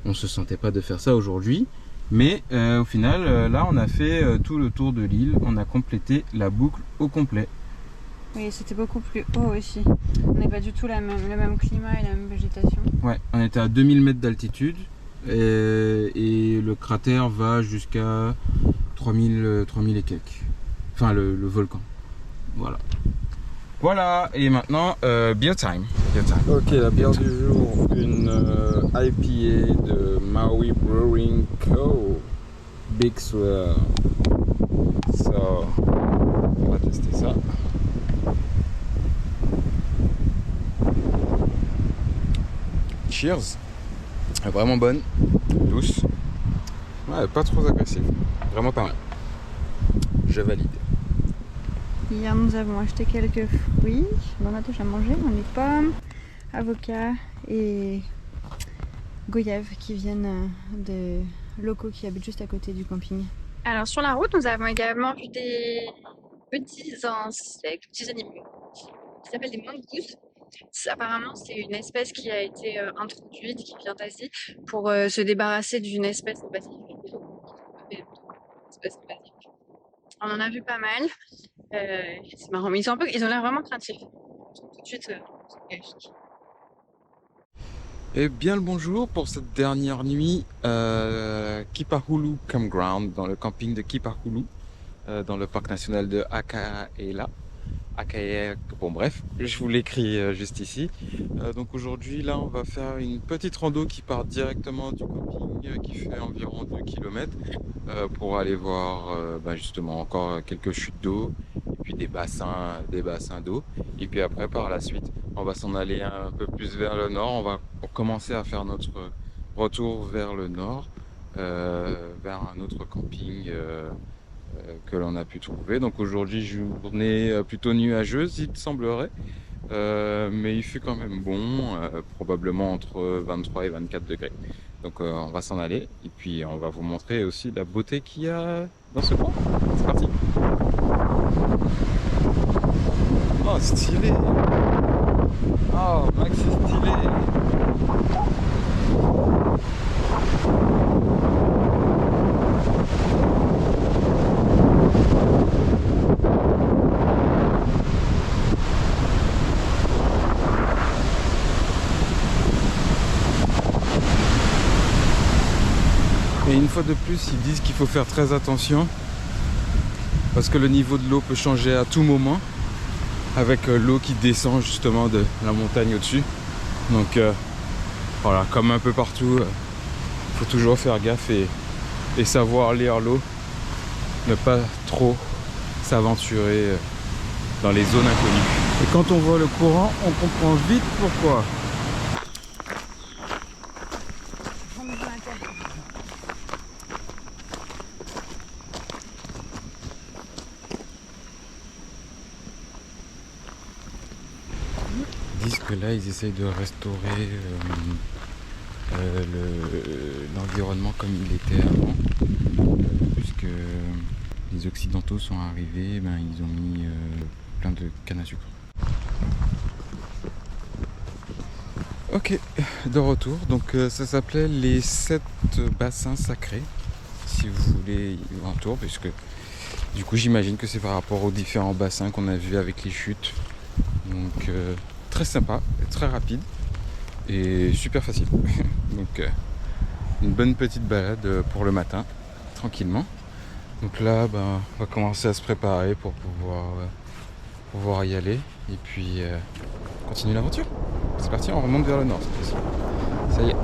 on se sentait pas de faire ça aujourd'hui. Mais au final, là on a fait tout le tour de l'île, on a complété la boucle au complet. oui, c'était beaucoup plus haut aussi. On n'est pas du tout le même climat et la même végétation. Ouais, on était à 2000 mètres d'altitude et le cratère va jusqu'à 3000 et quelques. Enfin, le volcan. Voilà. Voilà, et maintenant, beer time. Ok, la bière du jour, une IPA de Maui Brewing Co. Big Swell. So, on va tester ça. Cheers. Vraiment bonne, douce. Ouais, pas trop agressive. Vraiment pas mal. Je valide. Hier, nous avons acheté quelques fruits. On en a déjà mangé. On a les pommes, avocats et goyaves qui viennent de locaux qui habitent juste à côté du camping. Alors, sur la route, nous avons également vu des petits insectes, petits animaux qui s'appellent des mongooses. Apparemment, c'est une espèce qui a été introduite, qui vient d'Asie, pour se débarrasser d'une espèce invasive. On en a vu pas mal. C'est marrant, mais ils ont l'air vraiment craintifs. Tout de suite, Et bien le bonjour pour cette dernière nuit Kipahulu Campground, dans le camping de Kipahulu, dans le parc national de Akaela. Bon bref, je vous l'écris juste ici. Donc aujourd'hui là on va faire une petite rando qui part directement du camping qui fait environ 2 km pour aller voir justement encore quelques chutes d'eau et puis des bassins d'eau. Et puis après par la suite on va s'en aller un peu plus vers le nord. On va commencer à faire notre retour vers le nord, vers un autre camping que l'on a pu trouver. Donc aujourd'hui journée plutôt nuageuse il semblerait, mais il fait quand même bon, probablement entre 23 et 24 degrés. Donc on va s'en aller et puis on va vous montrer aussi la beauté qu'il y a dans ce coin. C'est parti. Oh stylé. Oh Max c'est stylé. Et une fois de plus, ils disent qu'il faut faire très attention parce que le niveau de l'eau peut changer à tout moment avec l'eau qui descend justement de la montagne au-dessus. Donc voilà, comme un peu partout, il faut toujours faire gaffe et savoir lire l'eau, ne pas trop s'aventurer dans les zones inconnues. Et quand on voit le courant, on comprend vite pourquoi. Ils disent que là ils essayent de restaurer l'environnement comme il était avant, puisque les occidentaux sont arrivés, ils ont mis plein de canne à sucre. Ok, de retour, donc ça s'appelait les 7 bassins sacrés, si vous voulez y voir un tour, puisque du coup j'imagine que c'est par rapport aux différents bassins qu'on a vus avec les chutes. Donc très sympa, très rapide et super facile. Donc une bonne petite balade pour le matin, tranquillement. Donc là on va commencer à se préparer pour pouvoir y aller et puis continuer l'aventure. C'est parti, on remonte vers le nord cette fois-ci. Ça y est.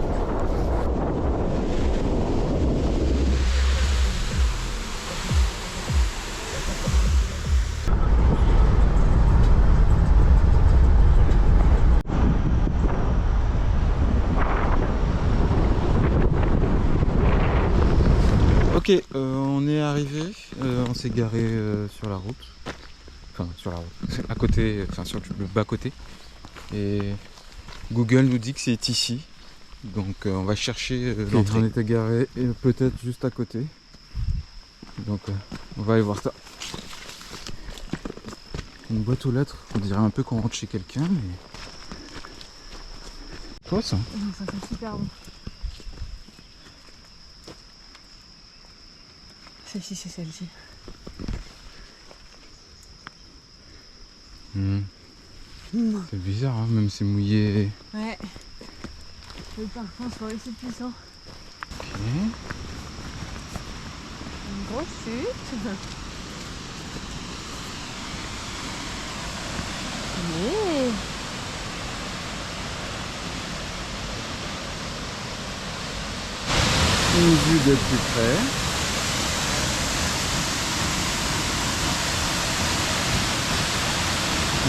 Ok, on est arrivé, on s'est garé sur la route, enfin sur la route, à côté, enfin sur le bas côté, et Google nous dit que c'est ici, donc on va chercher l'entrée. On était garé peut-être juste à côté, donc on va aller voir ça. Une boîte aux lettres, on dirait un peu qu'on rentre chez quelqu'un, mais... Quoi ça? Ça fait super bon. Celle-ci, c'est celle-ci. C'est bizarre, hein, même c'est mouillé. Ouais. Le parfum soit aussi puissant. Ok. Une grosse chute. Mais... Une vue de plus près.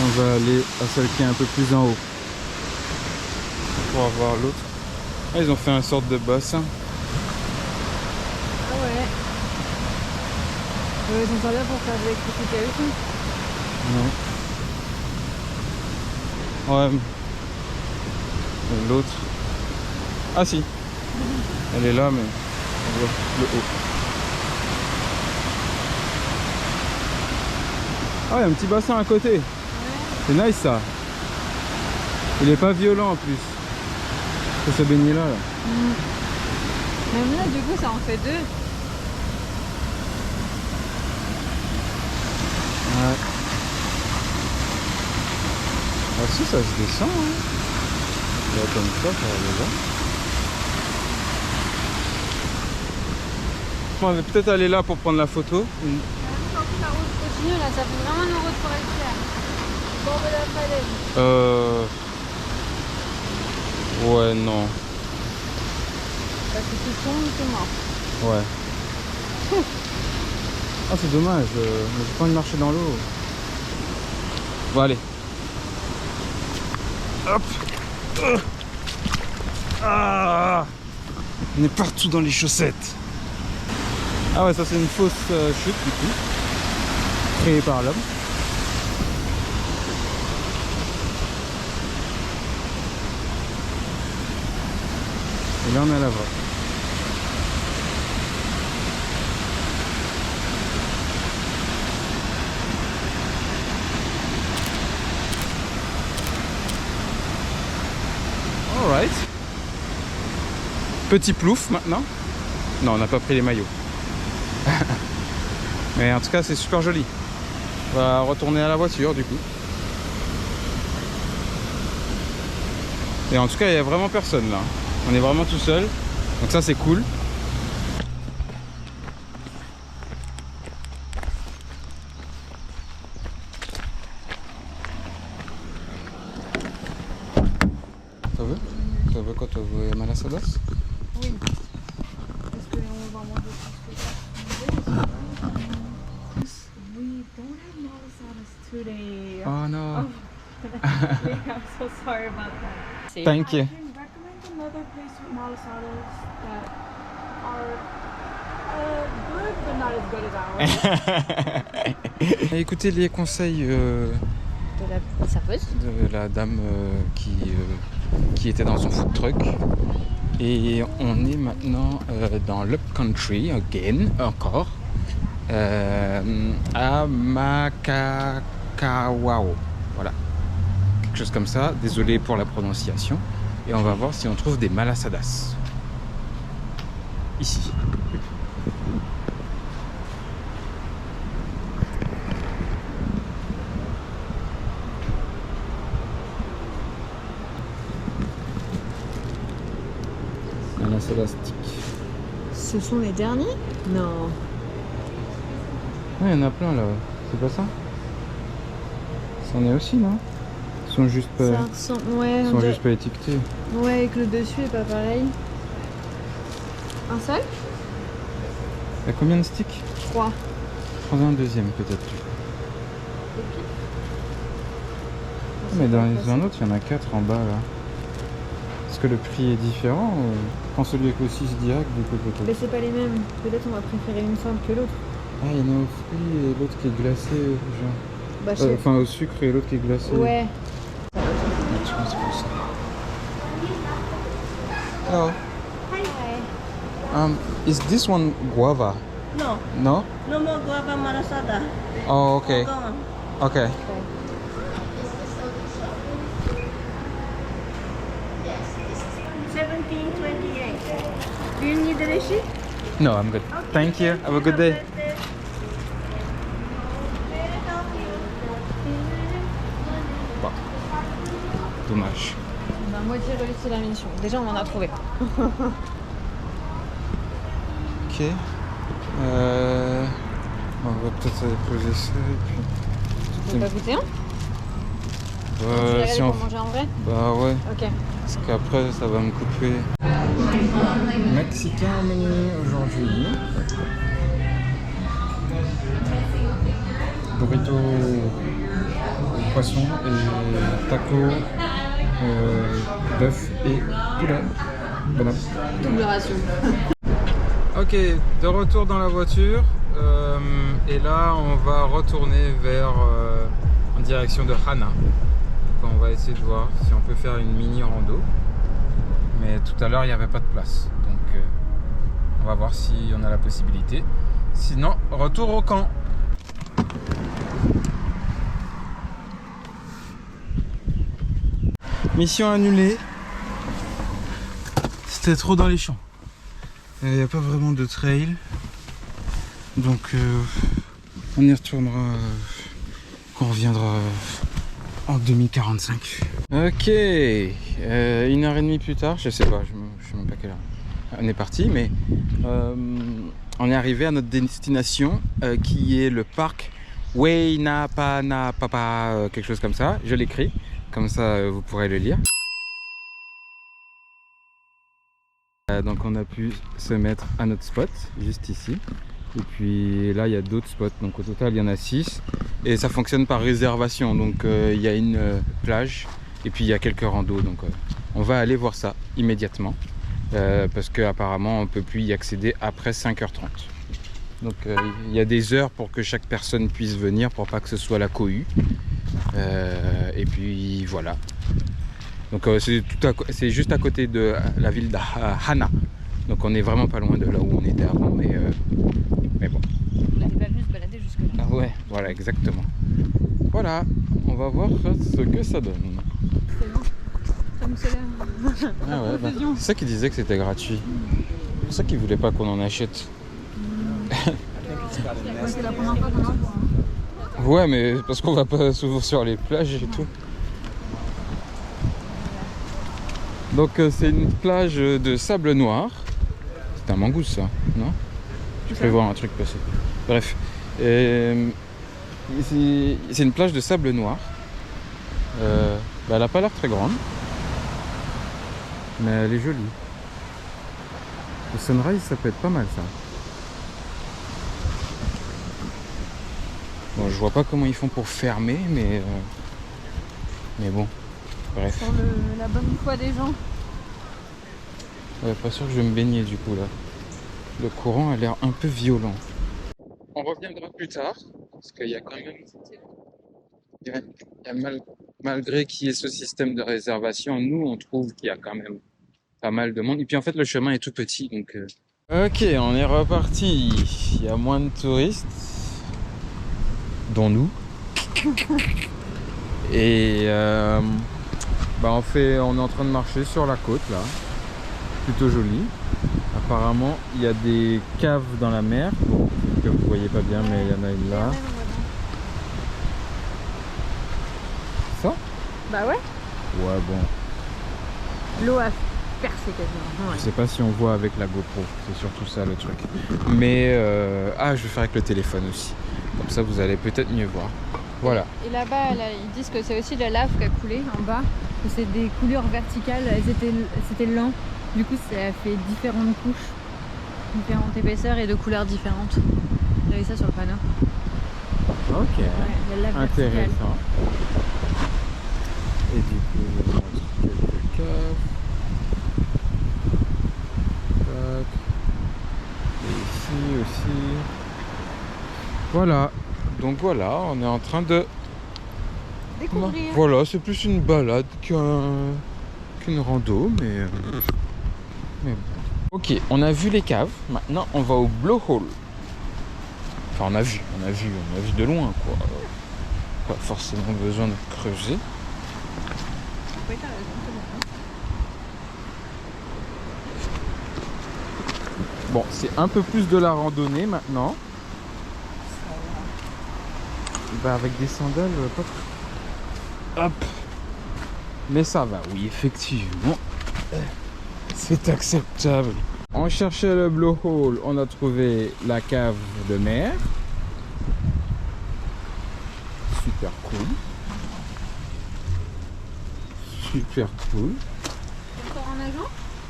On va aller à celle qui est un peu plus en haut pour avoir l'autre. Ah, ils ont fait une sorte de bassin. Ah ouais. Ils sont pas là pour faire de l'électricité aussi. Non. Ouais. L'autre. Ah si. Elle est là mais on voit le haut. Ah, il y a un petit bassin à côté. C'est nice ça. Il est pas violent en plus. Faut se baigner là. Même là du coup ça en fait deux. Ouais. Ah si, ça se descend. Hein. Là, comme ça va déjà. On va peut-être aller là pour prendre la photo. La route continue là, ça fait vraiment une route forestière. Au bord de la falaise. Ouais, non. Parce que c'est sombre, c'est mort. Ouais. Ah, c'est dommage. J'ai pas envie de marcher dans l'eau. Bon, allez. Hop. Ah. On est partout dans les chaussettes. Ah ouais, ça c'est une fausse chute du coup. Créée par l'homme. Et là on est à la vraie. Alright. Petit plouf maintenant. Non, on n'a pas pris les maillots. Mais en tout cas, c'est super joli. On va retourner à la voiture du coup. Et en tout cas, il n'y a vraiment personne là. On est vraiment tout seul. Donc ça, c'est cool. Ça veut? Ça veut quoi? Ça veut malasadas? Oui. Est-ce qu'on va manger plus que ça? We don't have malasadas today. Oh no. I'm so sorry about that. Thank you. I can recommend another place with malasadas that are good but not as good as ours. Écoutez les conseils De la serveuse. de la dame qui était dans son food truck. Et on est maintenant dans l'Upcountry, encore, à Makakawao. Voilà, quelque chose comme ça. Désolé pour la prononciation. Et on va voir si on trouve des malasadas. Ici. Malasadas stick. Ce sont les derniers? Non. Ouais, il y en a plein là. C'est pas ça? C'en est aussi, non? Ils sont juste pas, Ça ressemble. Ouais, ils on sont dirait- juste pas étiquetés. ouais, et que le dessus est pas pareil. Un seul? Il y a combien de sticks? 3. Prends un deuxième peut-être. Mais dans les un autre, il y en a 4 en bas là. Est-ce que le prix est différent ou... Prends celui avec le 6 direct du coup Mais peut-être. c'est pas les mêmes. Peut-être on va préférer une simple que l'autre. Ah, il y en a au fruit et l'autre qui est glacé, genre. Bah, je sais. Enfin au sucre et l'autre qui est glacé. Ouais. Je pense que c'est pour ça. Hello. Is this one guava? No, No? no more guava malasada. Oh, okay. Gone. Okay. 1728. Do you need the receipt? No, I'm good. Thank you. Have a good day. Bon. Dommage. On a moitié réussi la mission. Déjà, on en a trouvé. Ok. On va peut-être aller poser ça et puis. Tu veux pas goûter un? Tu veux Si regarder on... pour manger en vrai? Bah ouais. Ok. Parce qu'après ça va me couper. Mexicain au menu aujourd'hui. Burrito au poisson et taco bœuf et poulet. Bon app. Double ration. Ok, de retour dans la voiture et là on va retourner vers en direction de Hana. Donc on va essayer de voir si on peut faire une mini rando. Mais tout à l'heure il n'y avait pas de place. Donc on va voir si on a la possibilité. Sinon, retour au camp. Mission annulée. C'était trop dans les champs. Il n'y a pas vraiment de trail. Donc on y retournera on reviendra en 2045. Ok, 1h30 plus tard, je sais pas, je sais même pas quelle heure on est parti, mais on est arrivé à notre destination qui est le parc Wainapa, quelque chose comme ça. Je l'écris, comme ça vous pourrez le lire. Donc on a pu se mettre à notre spot, juste ici. Et puis là il y a d'autres spots, donc au total il y en a 6. Et ça fonctionne par réservation, donc il y a une plage et puis il y a quelques randos. Donc on va aller voir ça immédiatement. Parce qu'apparemment on ne peut plus y accéder après 5h30. Donc il y a des heures pour que chaque personne puisse venir pour pas que ce soit la cohue. Et puis voilà. Donc c'est juste à côté de la ville d'Hana. Donc on est vraiment pas loin de là où on était avant, mais bon. On n'était pas venu se balader jusque-là. Ah ouais, voilà, exactement. Voilà, on va voir ce que ça donne. C'est bon. Comme c'est là. Ah ouais, bah, c'est ça qui disait que c'était gratuit. C'est pour ça qu'ils voulaient pas qu'on en achète. C'est la première fois qu'on en voit. Ouais, mais parce qu'on va pas souvent sur les plages et tout. Donc c'est une plage de sable noir. C'est un mangouste ça, non? Je peux voir un truc passer. Bref. C'est une plage de sable noir. Elle a pas l'air très grande. Mais elle est jolie. Le sunrise, ça peut être pas mal ça. Bon, je vois pas comment ils font pour fermer, mais bon, bref. Pour la bonne foi des gens. Ouais, pas sûr que je vais me baigner du coup là. Le courant a l'air un peu violent. On reviendra plus tard, parce qu'il y a quand même... malgré qu'il y ait ce système de réservation, nous on trouve qu'il y a quand même pas mal de monde. Et puis en fait le chemin est tout petit, donc... Ok, on est reparti. Il y a moins de touristes, dont nous. Et on est en train de marcher sur la côte là. Plutôt joli. Apparemment il y a des caves dans la mer. Bon, que vous voyez pas bien, mais il y en a une là. Ça? Bah ouais. Ouais, bon. L'eau a percé quasiment. Ouais. Je sais pas si on voit avec la GoPro, c'est surtout ça le truc. Mais je vais faire avec le téléphone aussi. Comme ça vous allez peut-être mieux voir. Voilà. Et là-bas, ils disent que c'est aussi de la lave qui a coulé en bas. Que c'est des coulures verticales, c'était lent. Du coup, ça a fait différentes couches, différentes épaisseurs et de couleurs différentes. J'avais ça sur le panneau. Ok. Ouais, la lave verticale. Intéressant. Et du coup, je vous montre quelques caves. Tac. Et ici aussi. Voilà. Donc voilà, on est en train de Découvrir. Voilà, c'est plus une balade qu'une rando, mais bon. Ok, on a vu les caves. Maintenant, on va au blowhole. Enfin, on a vu de loin, quoi. Pas forcément besoin de creuser. Oui, t'as raison, c'est bon. Bon, c'est un peu plus de la randonnée maintenant. Bah, avec des sandales, pas trop. Hop. Mais ça va, oui, effectivement. C'est acceptable. On cherchait le blowhole, on a trouvé la cave de mer. Super cool. Super cool. Encore en nageant?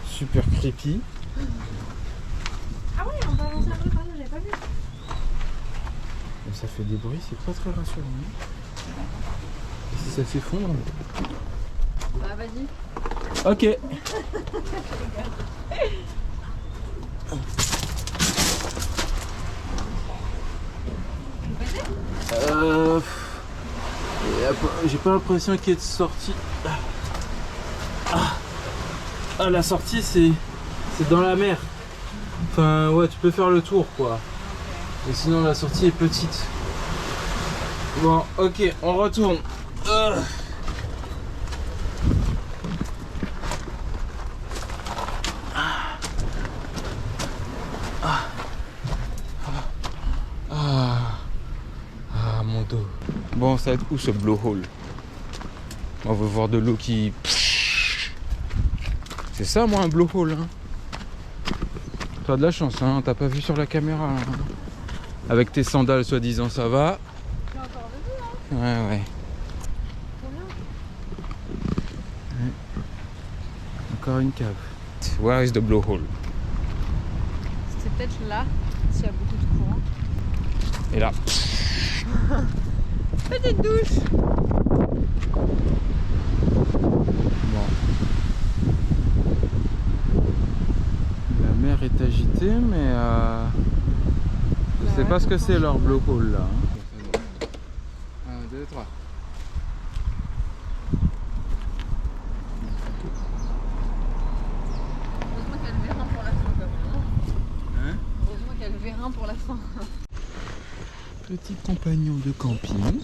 Super creepy. Ah ouais, on va avancer un peu par là, j'avais pas vu. Mais ça fait des bruits, c'est pas très rassurant. Et si ça s'effondre? Bah vas-y. Ok. J'ai pas l'impression qu'il y ait de sortie. Ah, la sortie c'est dans la mer. Enfin ouais, tu peux faire le tour quoi. Mais sinon la sortie est petite. Bon, ok, on retourne. Mon dos. Bon, Bon, ça va être où ce blowhole? On veut voir de l'eau qui... C'est ça, moi, un blowhole. Hein. T'as de la chance, hein. T'as pas vu sur la caméra. Hein. Avec tes sandales, soi-disant, ça va. J'ai encore vu, hein. Ouais, ouais. Encore une cave. Where is the blowhole? C'est peut-être là, s'il y a beaucoup de courant. Et là. Petite douche. Bon. La mer est agitée, mais je sais pas ce que c'est leur blowhole là. 1, 2, 3. Heureusement qu'il y a le vérin pour la fin quand même. Hein? Heureusement qu'il y a le vérin pour la fin. Petit compagnon de camping.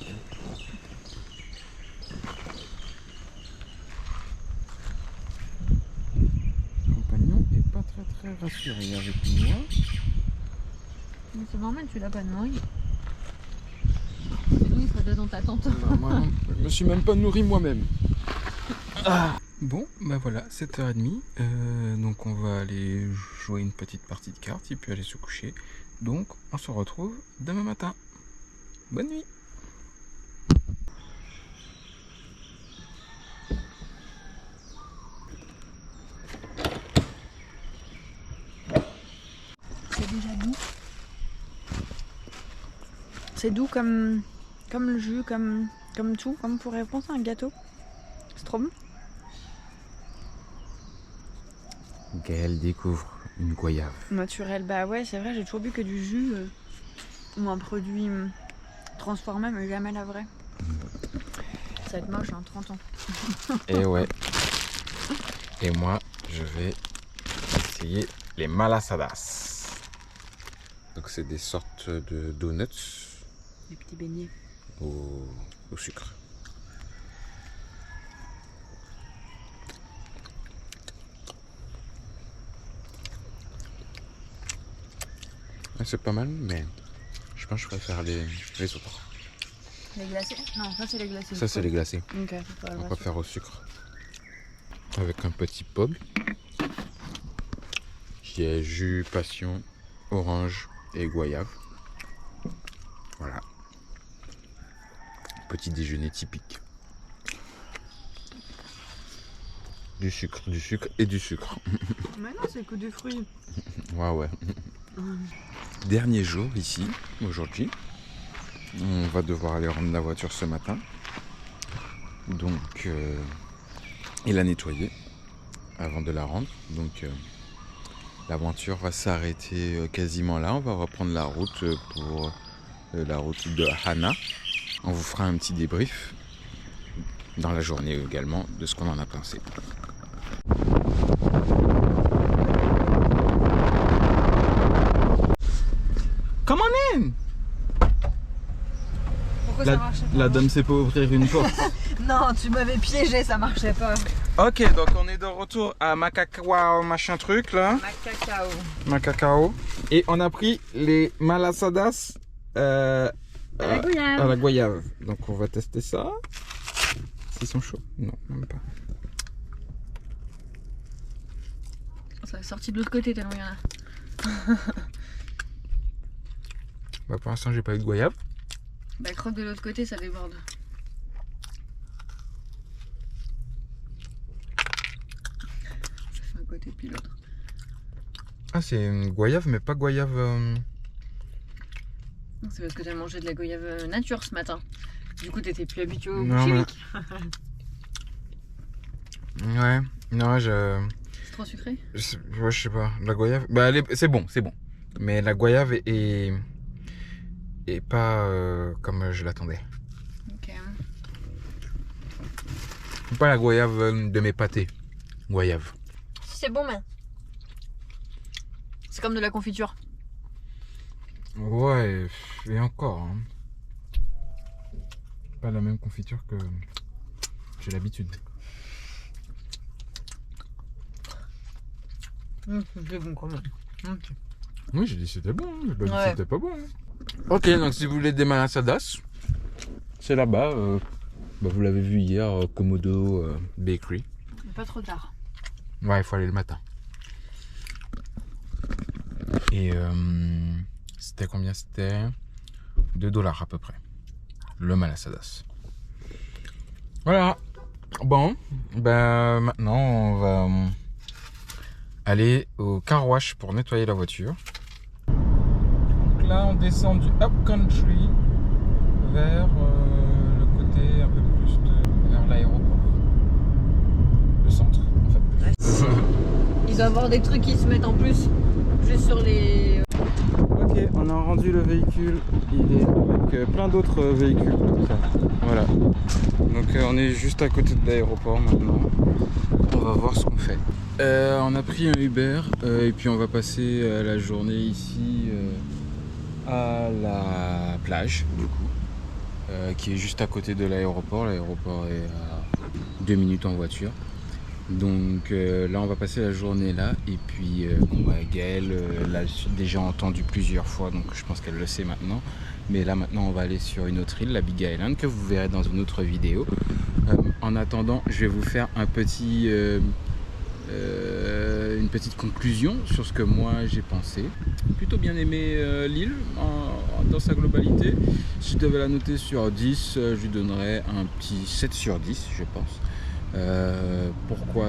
Le compagnon est pas très rassuré avec moi. Mais c'est normal, tu l'as pas nourri. Sinon, il serait dans ta tente. Non, moi, je me suis même pas nourri moi-même. Ah. Bon, bah voilà, 7h30. Donc on va aller jouer une petite partie de cartes et puis aller se coucher. Donc on se retrouve demain matin. Bonne nuit. C'est déjà doux. C'est doux comme le jus, comme tout, comme on pourrait penser à un gâteau. C'est trop bon. Gaëlle découvre une goyave. Naturel, bah ouais, c'est vrai, j'ai toujours bu que du jus ou un produit transformé, mais jamais la vraie. Ça va être moche, hein, 30 ans. Et ouais. Et moi, je vais essayer les malasadas. Donc c'est des sortes de donuts Les petits beignets. au sucre. C'est pas mal, mais je pense que je préfère les autres. Les glacés? Non, ça c'est les glacés. Ça, c'est les glacés. Ok, c'est pas On le va faire au sucre. Avec un petit pog qui est jus, passion, orange et goyave. Voilà. Petit déjeuner typique. Du sucre et du sucre. Mais non, c'est que des fruits. Ouais, ouais. Dernier jour ici, aujourd'hui. On va devoir aller rendre la voiture ce matin. Donc, et la nettoyer avant de la rendre. Donc, l'aventure va s'arrêter quasiment là. On va reprendre la route pour la route de Hana. On vous fera un petit débrief dans la journée également de ce qu'on en a pensé. Come on in! Pourquoi ça marchait pas? La dame sait pas ouvrir une porte. Non, tu m'avais piégé, ça marchait pas. Ok, donc on est de retour à Macacao machin truc là. Macacao. Macacao. Et on a pris les malasadas À la goyave. à la goyave. Donc on va tester ça. S'ils sont chauds. Non, même pas. Ça est sorti de l'autre côté tellement il y en a. Bah, pour l'instant j'ai pas eu de goyave. Bah croque de l'autre côté, ça déborde. Ça fait un côté puis l'autre. Ah, c'est une goyave mais pas goyave. C'est parce que t'as mangé de la goyave nature ce matin. Du coup t'étais plus habitué au Non, chimique. Ouais. Non, je. C'est trop sucré? Ouais, je sais pas. La goyave. Bah c'est bon, c'est bon. Mais la goyave est pas comme je l'attendais. Ok. Pas la goyave de mes pâtés. Goyave. C'est bon mais. C'est comme de la confiture. Ouais, et encore. Hein. Pas la même confiture que j'ai l'habitude. C'est bon quand même. Oui, j'ai dit c'était bon. J'ai pas dit Ouais. c'était pas bon. Ok, donc si vous voulez des malasadas, c'est là-bas. Vous l'avez vu hier, Komodo Bakery. Mais pas trop tard. Ouais, il faut aller le matin. Et c'était combien? C'était 2 $ à peu près. Le malasadas. Voilà. Bon, ben maintenant on va aller au car wash pour nettoyer la voiture. Donc là on descend du upcountry vers le côté un peu plus vers l'aéroport. Le centre en fait. Il doit y avoir des trucs qui se mettent en plus juste sur les... Ok, on a rendu le véhicule, il est avec plein d'autres véhicules comme ça. Voilà. Donc on est juste à côté de l'aéroport maintenant. On va voir ce qu'on fait. On a pris un Uber et puis on va passer la journée ici à la plage du coup, qui est juste à côté de l'aéroport. L'aéroport est à 2 minutes en voiture. Donc là on va passer la journée là et puis Gaëlle l'a déjà entendu plusieurs fois donc je pense qu'elle le sait maintenant, mais là maintenant on va aller sur une autre île, la Big Island, que vous verrez dans une autre vidéo. En attendant je vais vous faire un petit une petite conclusion sur ce que moi j'ai pensé. Plutôt bien aimé l'île dans sa globalité. Si je devais la noter sur 10, je lui donnerais un petit 7 sur 10 je pense. Pourquoi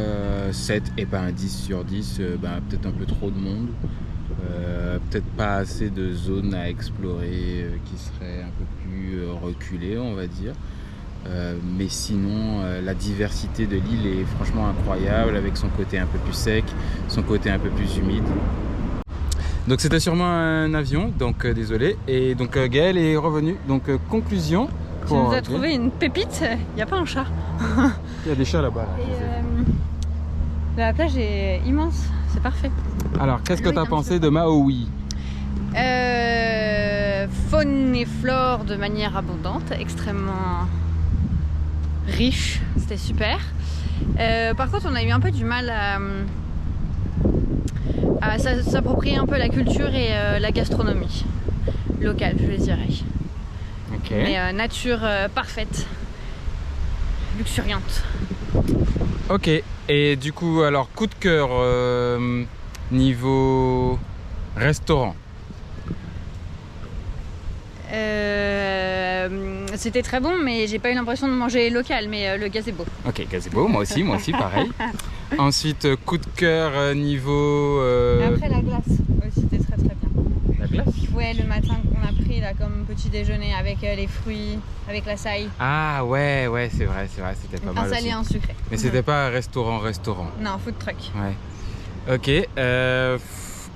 7 et pas un 10 sur 10? Peut-être un peu trop de monde, peut-être pas assez de zones à explorer qui seraient un peu plus reculées on va dire, mais sinon la diversité de l'île est franchement incroyable avec son côté un peu plus sec, son côté un peu plus humide. Donc c'était sûrement un avion, donc désolé. Et donc Gaëlle est revenu, donc conclusion. Tu nous as trouvé une pépite, il n'y a pas un chat. Il y a des chats là-bas. Là, la plage est immense, c'est parfait. alors qu'est-ce que tu as pensé de Maui? Faune et flore de manière abondante, extrêmement riche, c'était super. Par contre on a eu un peu du mal à s'approprier un peu la culture et la gastronomie locale, je dirais. Okay. Mais nature parfaite, luxuriante. Ok, et du coup alors coup de cœur niveau restaurant? C'était très bon mais j'ai pas eu l'impression de manger local, mais le gazebo. Ok, gazebo, moi aussi pareil. Ensuite coup de cœur niveau... Après la glace aussi, c'était très très bien. La glace? Ouais, le matin qu'on a pris là comme petit déjeuner avec les fruits, avec la saille. Ah ouais c'est vrai, c'était pas mal Un salé, aussi. un sucré. Mais c'était pas un restaurant. Non, food truck. Ouais. Ok,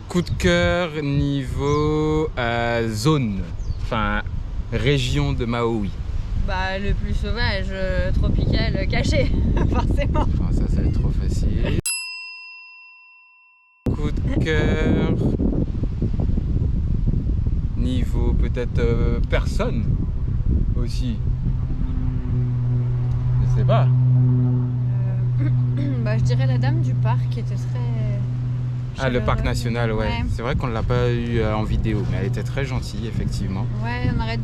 coup de cœur niveau zone, enfin région de Maui. Bah le plus sauvage, tropical, caché, forcément. Enfin, ça va être trop facile. Coup de cœur niveau peut-être personne aussi. Je sais pas. Bah je dirais la dame du parc qui était très... Ah, le parc national, ouais. Ouais. C'est vrai qu'on ne l'a pas eu en vidéo, mais elle était très gentille, effectivement. Ouais, on aurait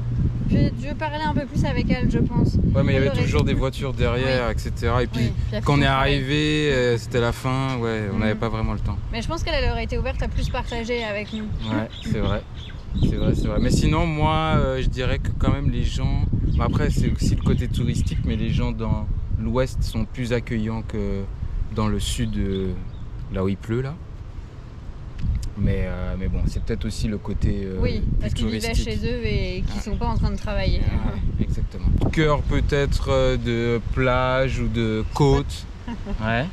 dû parler un peu plus avec elle, je pense. Ouais, mais il y avait Elle aurait- toujours des voitures derrière, Oui. etc. Et puis, Oui, puis quand on est après, arrivé, c'était la fin, ouais, on n'avait Mhm. pas vraiment le temps. Mais je pense qu'elle aurait été ouverte à plus partager avec nous. Ouais, c'est vrai. C'est vrai. Mais sinon, moi, je dirais que quand même les gens... Bon, après, c'est aussi le côté touristique, mais les gens dans l'ouest sont plus accueillants que dans le sud, là où il pleut, là. Mais bon, c'est peut-être aussi le côté Oui, parce plus qu'ils vivaient touristique. chez eux et qu'ils sont pas en train de travailler. Ouais, exactement. Cœur peut-être de plage ou de côte. Ouais.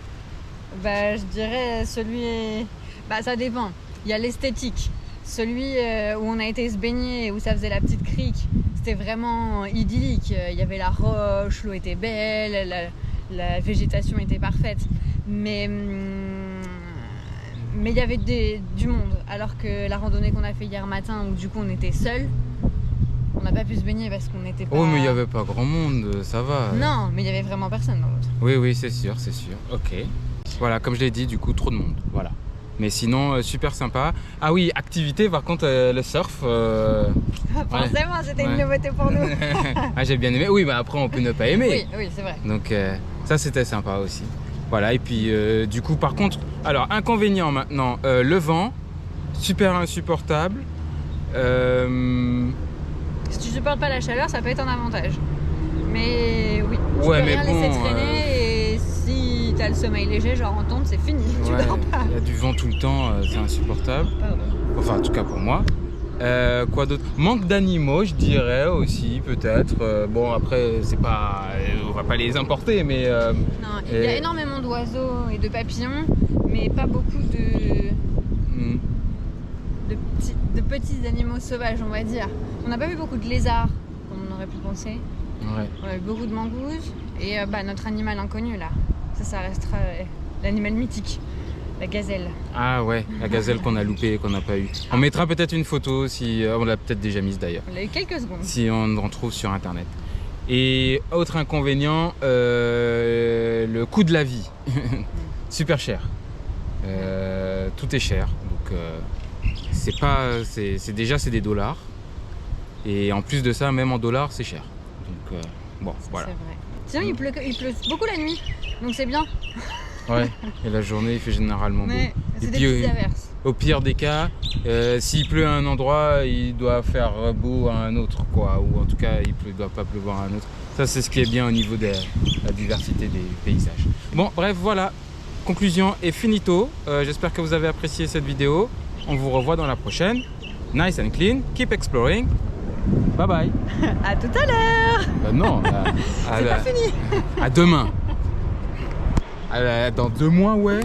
Bah, je dirais celui... Bah, ça dépend. Il y a l'esthétique. Celui où on a été se baigner, où ça faisait la petite crique, c'était vraiment idyllique. Il y avait la roche, l'eau était belle, la végétation était parfaite. Mais il y avait du monde. Alors que la randonnée qu'on a fait hier matin, où du coup on était seuls, on n'a pas pu se baigner parce qu'on n'était pas... Oh, mais il n'y avait pas grand monde, ça va. Non, mais il y avait vraiment personne dans l'autre. Oui, c'est sûr. Ok. Voilà, comme je l'ai dit, du coup, trop de monde. Voilà. Mais sinon, super sympa. Ah oui, activité, par contre, le surf. Forcément, c'était une Ouais. nouveauté pour nous. Ah, j'ai bien aimé. Oui, bah après, on peut ne pas aimer. Oui, oui, c'est vrai. Donc, ça, c'était sympa aussi. Voilà, et puis, du coup, par contre, alors, inconvénient maintenant, le vent, super insupportable. Si tu supportes pas la chaleur, ça peut être un avantage. Mais oui, tu Ouais, peux mais rien bon, laisser traîner et si t'as le sommeil léger, genre en tente, c'est fini. Tu ouais, dors pas. il y a du vent tout le temps, c'est insupportable. Pardon. Enfin, en tout cas pour moi. Quoi d'autre? Manque d'animaux, je dirais aussi, peut-être. Bon, après, c'est pas, on va pas les importer, mais Non, il y a énormément d'oiseaux et de papillons, mais pas beaucoup hmm, de petits animaux sauvages, on va dire. On n'a pas vu beaucoup de lézards, comme on aurait pu penser. ouais. On a eu beaucoup de mangousses et notre animal inconnu là. Ça restera l'animal mythique, la gazelle. Ah ouais, la gazelle qu'on a loupée, qu'on n'a pas eu. On mettra peut-être une photo, si on l'a peut-être déjà mise d'ailleurs, On l'a eu quelques secondes. si on en trouve sur internet. Et autre inconvénient, le coût de la vie, super cher. Tout est cher, donc c'est pas, c'est déjà c'est des dollars. Et en plus de ça, même en dollars, c'est cher. Donc bon, voilà. C'est vrai. Sinon, il pleut beaucoup la nuit, donc c'est bien. Ouais. Et la journée, il fait généralement beau. Mais c'est Et des puis, petites averses. au pire des cas, s'il pleut à un endroit, il doit faire beau à un autre, quoi. Ou en tout cas, il ne doit pas pleuvoir à un autre. Ça, c'est ce qui est bien au niveau de la diversité des paysages. Bon, bref, voilà. Conclusion est finito. J'espère que vous avez apprécié cette vidéo. On vous revoit dans la prochaine. Nice and clean. Keep exploring. Bye bye. À tout à l'heure. Non, C'est pas fini. à demain. Dans 2 mois, ouais.